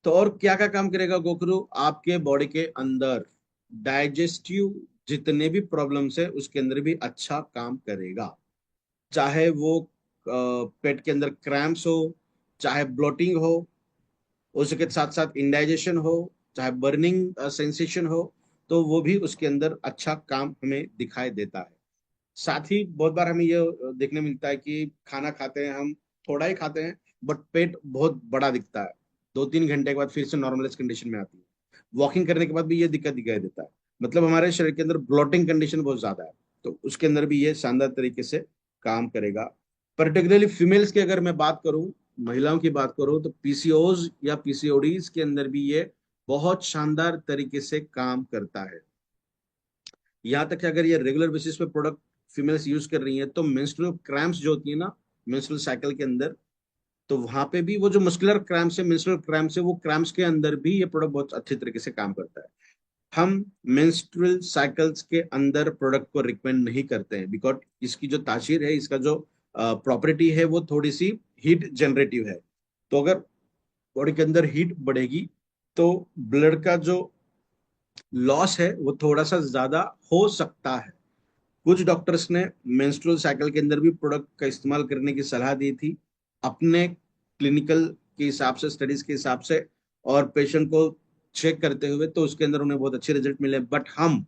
तो और क्या क्या काम करेगा गोखरू, आपके बॉडी के अंदर डाइजेस्टिव जितने भी प्रॉब्लम्स है उसके अंदर भी अच्छा काम करेगा। चाहे वो पेट के अंदर क्रैम्प्स हो, चाहे ब्लोटिंग हो, उसके साथ साथ इंडाइजेशन हो, चाहे बर्निंग सेंसेशन हो, तो वो भी उसके अंदर अच्छा काम हमें दिखाई देता है। साथ ही बहुत बार हमें ये देखने मिलता है कि खाना खाते हैं हम, थोड़ा ही खाते हैं, बट पेट बहुत बड़ा दिखता है। 2-3 घंटे के बाद फिर से नॉर्मलाइज कंडीशन में आती है। वॉकिंग करने के बाद भी ये दिक्कत दिखाई देता है। मतलब हमारे शरीर के अंदर ब्लोटिंग कंडीशन बहुत ज्यादा है, तो उसके अंदर भी ये शानदार तरीके से काम करेगा। पर्टिकुलरली फीमेल्स की अगर मैं बात करूं, महिलाओं की बात करूं, तो पीसीओज या पीसीओडीज के अंदर भी ये बहुत शानदार तरीके से काम करता है। यहाँ तक कि अगर ये रेगुलर बेसिस पे प्रोडक्ट फीमेल्स यूज कर रही हैं, तो मेंस्ट्रुअल क्रैम्प्स जो होती है ना, मेंस्ट्रुअल साइकिल के अंदर, तो वहां पे भी वो जो मस्कुलर क्रैम्प्स है, मेंस्ट्रुअल क्रैम्प्स है, वो क्रैम्प्स के अंदर भी ये प्रोडक्ट बहुत अच्छे तरीके से काम करता है। हम मेंस्ट्रुअल साइकिल्स के अंदर प्रोडक्ट को रिकमेंड नहीं करते हैं, बिकॉज इसकी जो तासीर है, इसका जो प्रॉपर्टी है, वो थोड़ी सी हीट जनरेटिव है। तो अगर बॉडी के अंदर हीट बढ़ेगी तो ब्लड का जो लॉस है वो थोड़ा सा ज्यादा हो सकता है। कुछ डॉक्टर्स ने मेंस्ट्रुअल साइकिल के अंदर भी प्रोडक्ट का इस्तेमाल करने की सलाह दी थी, अपने क्लिनिकल के हिसाब से, स्टडीज के हिसाब से, और पेशेंट को चेक करते हुए, तो उसके अंदर उन्हें बहुत अच्छे रिजल्ट मिले। बट हम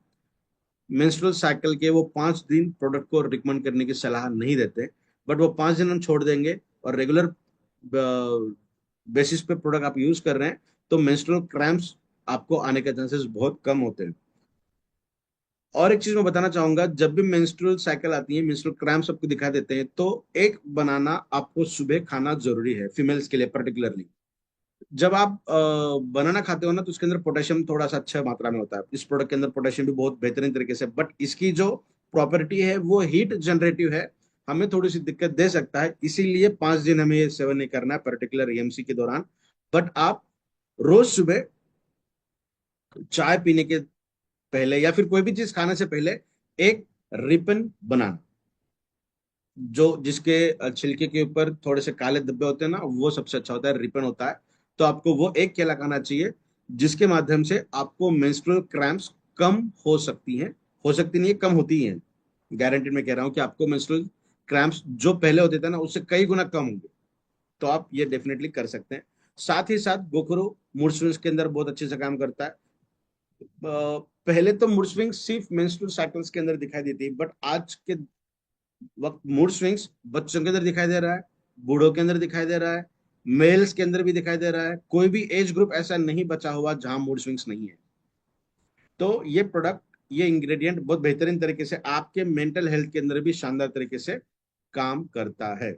मेंस्ट्रुअल साइकिल के वो 5 दिन प्रोडक्ट को रिकमेंड करने की सलाह नहीं देते। बट वो 5 दिन हम छोड़ देंगे और रेगुलर बेसिस पे प्रोडक्ट आप यूज कर रहे हैं, तो मेंस्ट्रुअल क्रैम्प्स आपको आने के चांसेस बहुत कम होते हैं। और एक चीज मैं बताना चाहूंगा, जब भी मेंस्ट्रुअल साइकिल आती है, मेंस्ट्रुअल क्रैम्प्स आपको दिखाई देते हैं, तो एक बनाना आपको सुबह खाना जरूरी है, फीमेल्स के लिए पर्टिकुलरली। जब आप बनाना खाते हो ना, तो उसके अंदर पोटेशियम थोड़ा सा अच्छा मात्रा में होता है। इस प्रोडक्ट के अंदर पोटेशियम भी बहुत बेहतरीन तरीके से, बट इसकी जो प्रॉपर्टी है वो हीट जनरेटिव है, हमें थोड़ी सी दिक्कत दे सकता है। इसीलिए 5 दिन हमें ये सेवन नहीं करना है पर्टिकुलर ईएमसी के दौरान। बट आप रोज सुबह चाय पीने के पहले या फिर कोई भी चीज खाने से पहले एक रिपन बनाना, जो जिसके छिलके के ऊपर थोड़े से काले धब्बे होते हैं ना, वो सबसे अच्छा होता है, रिपन होता है। तो आपको वो एक केला खाना चाहिए, जिसके माध्यम से आपको मेंस्ट्रुअल क्रैम्प्स कम हो सकती हैं। हो सकती नहीं है, कम होती हैं। गारंटेड मैं कह रहा हूँ कि आपको मेंस्ट्रुअल क्रैम्प्स जो पहले होते थे ना, उससे कई गुना कम होंगे। तो आप ये डेफिनेटली कर सकते हैं। साथ ही साथ गोखरू मूड स्विंग्स के अंदर बहुत अच्छे से काम करता है। पहले तो मूड स्विंग्स सिर्फ मेंस्ट्रुअल साइकिल्स के अंदर दिखाई देती है, बट आज के वक्त मूड स्विंग्स बच्चों के अंदर दिखाई दे रहा है, बूढ़ों के अंदर दिखाई दे रहा है, मेल्स के अंदर भी दिखाई दे रहा है। कोई भी एज ग्रुप ऐसा नहीं बचा हुआ जहां मूड स्विंग्स नहीं है। तो ये प्रोडक्ट, ये इंग्रेडिएंट बहुत बेहतरीन तरीके से आपके मेंटल हेल्थ के अंदर भी शानदार तरीके से काम करता है।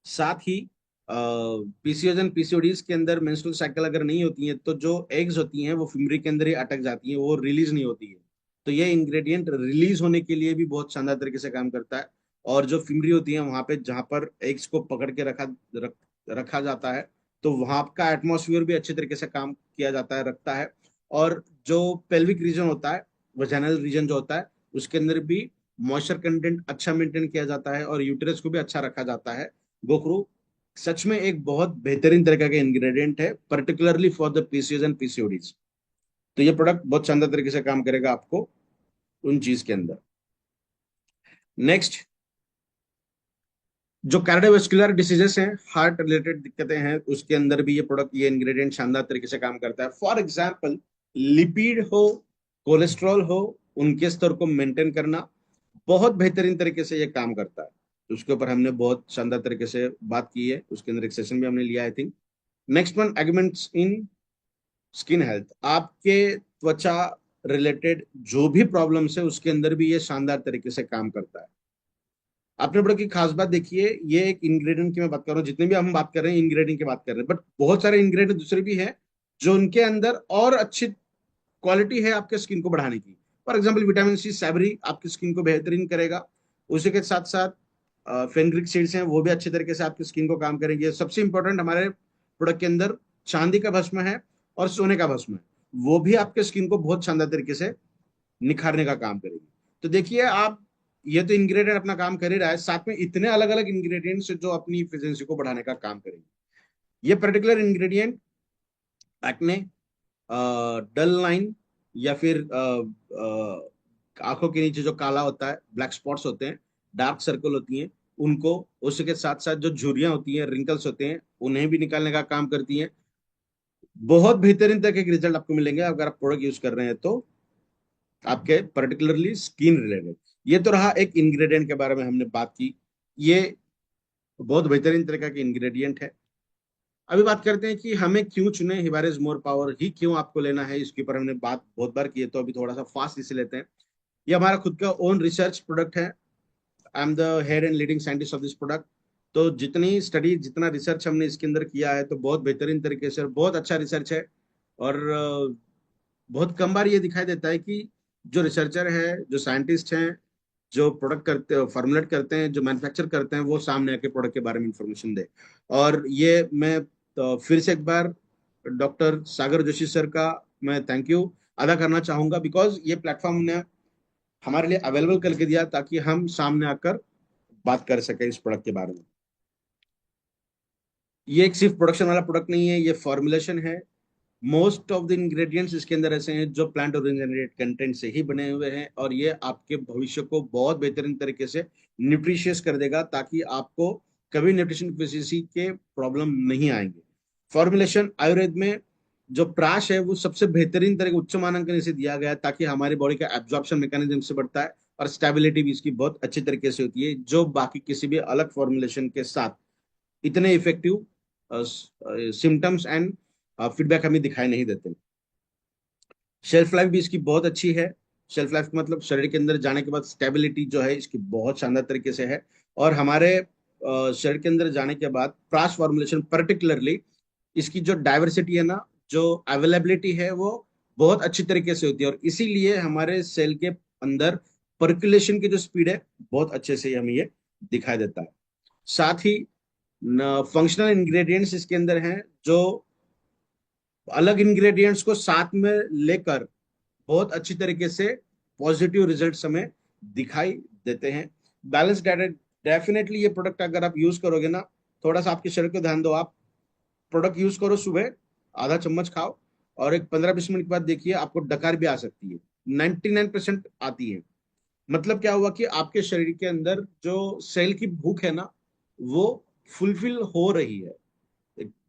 साथ ही पीसीओज एंड पीसीओडीज के अंदर मेंस्ट्रुअल साइकिल अगर नहीं होती है, तो जो एग्स होती हैं वो फिमरी के अंदर ही अटक जाती हैं, वो रिलीज नहीं होती है। तो ये इंग्रेडिएंट रिलीज होने के लिए भी बहुत शानदार तरीके से काम करता है। और जो फिमरी होती है, वहां पे जहां पर एग्स को पकड़ के रखा जाता है, तो वहां का एटमोसफियर भी अच्छे तरीके से काम किया जाता है, रखता है। और जो पेल्विक रीजन होता है, वजाइनल रीजन जो होता है, उसके अंदर भी मॉइस्चर कंटेंट अच्छा मेंटेन किया जाता है, और यूटेरस को भी अच्छा रखा जाता है। गोखरू सच में एक बहुत बेहतरीन तरीके का इंग्रेडिएंट है, particularly for the PCOS and PCODs. तो ये प्रोडक्ट बहुत शानदार तरीके से काम करेगा आपको उन चीज के अंदर। नेक्स्ट, जो कार्डियोवास्कुलर डिसीजेस हैं, हार्ट रिलेटेड दिक्कतें हैं, उसके अंदर भी ये प्रोडक्ट, ये इंग्रेडिएंट शानदार तरीके से काम करता है। फॉर एग्जाम्पल, लिपिड हो, कोलेस्ट्रॉल हो, उनके स्तर को मेंटेन करना बहुत बेहतरीन तरीके से ये काम करता है। तो उसके ऊपर हमने बहुत शानदार तरीके से बात की है, उसके अंदर एक सेशन भी हमने लिया, I think. Next one, augments in skin health, आपके त्वचा रिलेटेड जो भी प्रॉब्लम्स है, उसके अंदर भी ये शानदार तरीके से काम करता है। आपने बड़ा की खास बात देखिए, ये एक इंग्रेडिएंट की मैं बात कर रहा हूँ, जितने भी हम बात कर रहे हैं इंग्रेडिएंट की बात कर रहे हैं, बट बहुत सारे इंग्रेडिएंट दूसरे भी हैं जो उनके अंदर और अच्छी क्वालिटी है आपके स्किन को बढ़ाने की। फॉर एग्जाम्पल, विटामिन सी सैबरी आपकी स्किन को बेहतरीन करेगा। उसी के साथ साथ फेनग्रिक सीड्स हैं, वो भी अच्छे तरीके से आपकी स्किन को काम करेंगे। सबसे इंपॉर्टेंट हमारे प्रोडक्ट के अंदर चांदी का भस्म है और सोने का भस्म है, वो भी आपके स्किन को बहुत शानदार तरीके से निखारने का काम करेगी। तो देखिए आप, ये तो इंग्रेडिएंट अपना काम कर ही रहा है, साथ में इतने अलग अलग इंग्रेडिएंट्स जो अपनी इफिशिएंसी को बढ़ाने का काम करेंगे। ये पर्टिकुलर इंग्रेडिएंट एक्ने, डल लाइन, या फिर आंखों के नीचे जो काला होता है, ब्लैक स्पॉट्स होते हैं, डार्क सर्कल होती हैं, उनको, उसके साथ साथ जो झुर्रियां होती हैं, रिंकल्स होते हैं, उन्हें भी निकालने का काम करती हैं। बहुत बेहतरीन तक के रिजल्ट आपको मिलेंगे अगर आप प्रोडक्ट यूज कर रहे हैं तो, आपके पर्टिकुलरली स्किन रिलेटेड। ये तो रहा एक इंग्रेडिएंट के बारे में हमने बात की, ये बहुत बेहतरीन तरीका की इंग्रेडिएंट है। अभी बात करते हैं कि हमें क्यों चुने, हिबारिस मोर पावर ही क्यों आपको लेना है, इसके ऊपर हमने बात बहुत बार की है, तो अभी थोड़ा सा फास्ट इसे लेते हैं। ये हमारा खुद का ओन रिसर्च प्रोडक्ट है। I am the head and leading scientist of this product. तो जितनी स्टडी, जितना रिसर्च हमने इसके अंदर किया है, तो बहुत बेहतरीन तरीके से, और बहुत अच्छा रिसर्च है। और बहुत कम बार ये दिखाई देता है कि जो रिसर्चर है, जो साइंटिस्ट हैं, जो प्रोडक्ट करते फॉर्मुलेट करते हैं, जो मैन्युफैक्चर करते हैं, वो सामने आके प्रोडक्ट के बारे में इंफॉर्मेशन दे। और ये मैं फिर से एक बार डॉक्टर सागर जोशी सर का मैं थैंक यू अदा करना चाहूंगा, बिकॉज ये प्लेटफॉर्म ने हमारे लिए अवेलेबल करके दिया ताकि हम सामने आकर बात कर सके इस प्रोडक्ट के बारे में। ये एक सिर्फ प्रोडक्शन वाला प्रोडक्ट नहीं है, ये फॉर्मुलेशन है। मोस्ट ऑफ द इंग्रेडिएंट्स इसके अंदर ऐसे हैं जो प्लांट ओरिजिनेटेड कंटेंट से ही बने हुए हैं, और ये आपके भविष्य को बहुत बेहतरीन तरीके से न्यूट्रिशियस कर देगा ताकि आपको कभी न्यूट्रिशन डिफिशियंसी के प्रॉब्लम नहीं आएंगे। फॉर्मुलेशन आयुर्वेद में जो प्राश है वो सबसे बेहतरीन तरीके उच्च मानांकन इसे दिया गया है ताकि हमारी बॉडी का एब्जॉर्प्शन मैकेनिज्म से बढ़ता है और स्टेबिलिटी भी इसकी बहुत अच्छी तरीके से होती है, जो बाकी किसी भी अलग फॉर्मुलेशन के साथ इतने इफेक्टिव सिम्टम्स एंड फीडबैक हमें दिखाई नहीं देते। शेल्फ लाइफ भी इसकी बहुत अच्छी है। शेल्फ लाइफ मतलब शरीर के अंदर जाने के बाद स्टेबिलिटी जो है इसकी बहुत शानदार तरीके से है। और हमारे शरीर के अंदर जाने के बाद प्राश फॉर्मुलेशन पर्टिकुलरली इसकी जो डाइवर्सिटी है ना, जो अवेलेबिलिटी है, वो बहुत अच्छी तरीके से होती है, और इसीलिए हमारे सेल के अंदर पर्कुलेशन की जो स्पीड है बहुत अच्छे से हमें ये दिखाई देता है। साथ ही फंक्शनल इंग्रेडिएंट्स इसके अंदर हैं जो अलग इंग्रेडिएंट्स को साथ में लेकर बहुत अच्छी तरीके से पॉजिटिव रिजल्ट्स हमें दिखाई देते हैं। बैलेंस डाइट डेफिनेटली ये प्रोडक्ट अगर आप यूज करोगे ना, थोड़ा सा आपके शरीर को ध्यान दो, आप प्रोडक्ट यूज करो, सुबह आधा चम्मच खाओ और एक 15-20 मिनट के बाद देखिए आपको डकार भी आ सकती है। 99% आती है। मतलब क्या हुआ कि आपके शरीर के अंदर जो सेल की भूख है ना, वो फुलफिल हो रही है।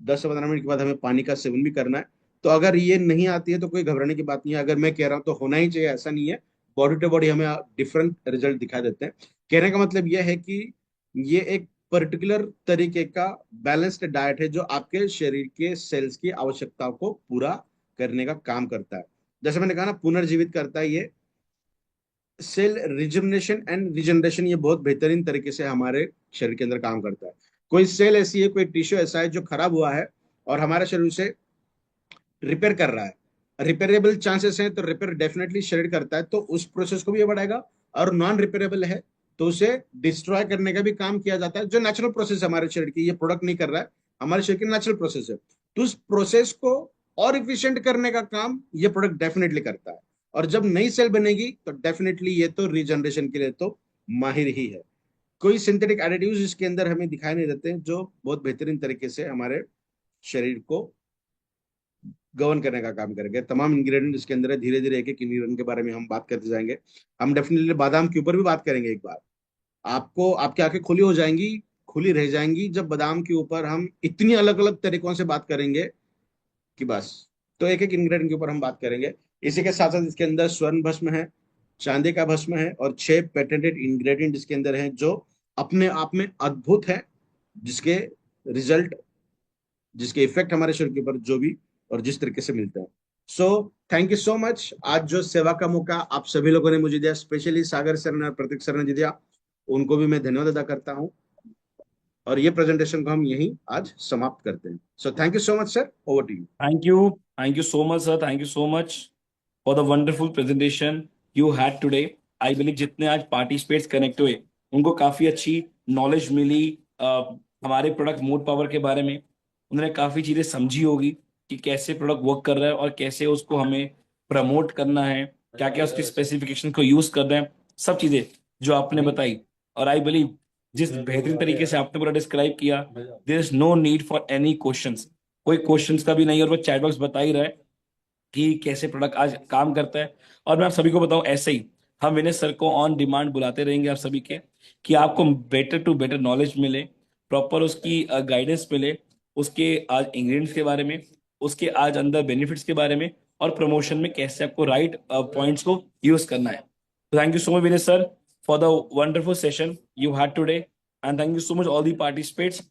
10 से 15 मिनट के बाद हमें पानी का सेवन भी करना है। तो अगर ये नहीं आती है तो कोई घबराने की बात नहीं है, अगर मैं कह रहा हूं तो होना ही चाहिए, ऐसा नहीं है। बॉडी टू बॉडी हमें डिफरेंट रिजल्ट दिखाई देते हैं। कहने का मतलब यह है कि ये एक पर्टिकुलर तरीके का बैलेंस्ड डाइट है जो आपके शरीर के सेल्स की आवश्यकताओं को पूरा करने का काम करता है। जैसे मैंने कहा ना, पुनर्जीवित करता है ये। सेल रिजुमिनेशन एंड रिजनरेशन ये बहुत बेहतरीन तरीके से हमारे शरीर के अंदर काम करता है। कोई सेल ऐसी है, कोई टिश्यू ऐसा है जो खराब हुआ है और हमारा शरीर उसे रिपेयर कर रहा है, रिपेयरेबल चांसेस हैं तो रिपेयर डेफिनेटली शरीर करता है, तो उस प्रोसेस को भी ये बढ़ाएगा। और नॉन रिपेयरेबल है तो उसे डिस्ट्रॉय करने का भी काम किया जाता है, जो नेचुरल प्रोसेस है हमारे शरीर की। ये प्रोडक्ट नहीं कर रहा है, हमारे शरीर की नेचुरल प्रोसेस है। तो उस प्रोसेस को और इफिशियंट करने का काम ये प्रोडक्ट डेफिनेटली करता है। और जब नई सेल बनेगी तो डेफिनेटली ये तो रीजनरेशन के लिए तो माहिर ही है। कोई सिंथेटिक एडिटिव्स इसके अंदर हमें दिखाई नहीं देते हैं, जो बहुत बेहतरीन तरीके से हमारे शरीर को गवर्न करने का काम करेंगे। तमाम इंग्रेडिएंट इसके अंदर है। धीरे धीरे एक एक इंग्रेडिएंट के बारे में हम बात करते जाएंगे। हम डेफिनेटली बादाम के ऊपर भी बात करेंगे एक बार। आपको आपकी आंखें खुली हो जाएंगी, खुली रह जाएंगी जब बादाम के ऊपर हम इतनी अलग अलग तरीकों से बात करेंगे कि बस। तो एक एक इंग्रेडिएंट के ऊपर हम बात करेंगे। इसी के साथ साथ इसके अंदर स्वर्ण भस्म है, चांदी का भस्म है, और 6 पेटेंटेड इंग्रेडिएंट इसके अंदर हैं जो अपने आप में अद्भुत है, जिसके रिजल्ट, जिसके इफेक्ट हमारे शरीर के ऊपर जो भी और जिस तरीके से मिलता है। सो थैंक यू सो मच। आज जो सेवा का मौका आप सभी लोगों ने मुझे दिया, स्पेशली सागर सर ने और प्रतीक सर ने दिया, उनको भी मैं धन्यवाद अदा करता हूँ। और ये प्रेजेंटेशन को हम यहीं आज समाप्त करते हैं। So thank you so much sir, over to you. Thank you so much, sir. Thank you so much for the wonderful presentation you had today. I believe जितने आज पार्टिसिपेट्स कनेक्ट हुए उनको काफी अच्छी नॉलेज मिली हमारे प्रोडक्ट मूड पावर के बारे में। उन्होंने काफी चीजें समझी होगी कि कैसे प्रोडक्ट वर्क कर रहा है और कैसे उसको हमें प्रमोट करना है, क्या क्या उसकी स्पेसिफिकेशन को यूज कर रहे हैं, सब चीजें जो आपने बताई। और आई बिलीव जिस बेहतरीन तरीके से आपने पूरा डिस्क्राइब किया, there is no need for any questions. कोई क्वेश्चंस का भी नहीं, और वो चैट बॉक्स बता ही रहा है कि कैसे प्रोडक्ट आज काम करता है। और मैं आप सभी को बताऊं, ऐसे ही हम विनय सर को ऑन डिमांड बुलाते रहेंगे आप सभी के, कि आपको बेटर टू बेटर नॉलेज मिले, प्रॉपर उसकी गाइडेंस मिले, उसके आज इंग्रेडिएंट्स के बारे में, उसके आज अंदर बेनिफिट्स के बारे में, और प्रमोशन में कैसे आपको राइट पॉइंट्स को यूज करना है। तो thank you so much Vinay sir for the wonderful session you had today, and thank you so much all the participants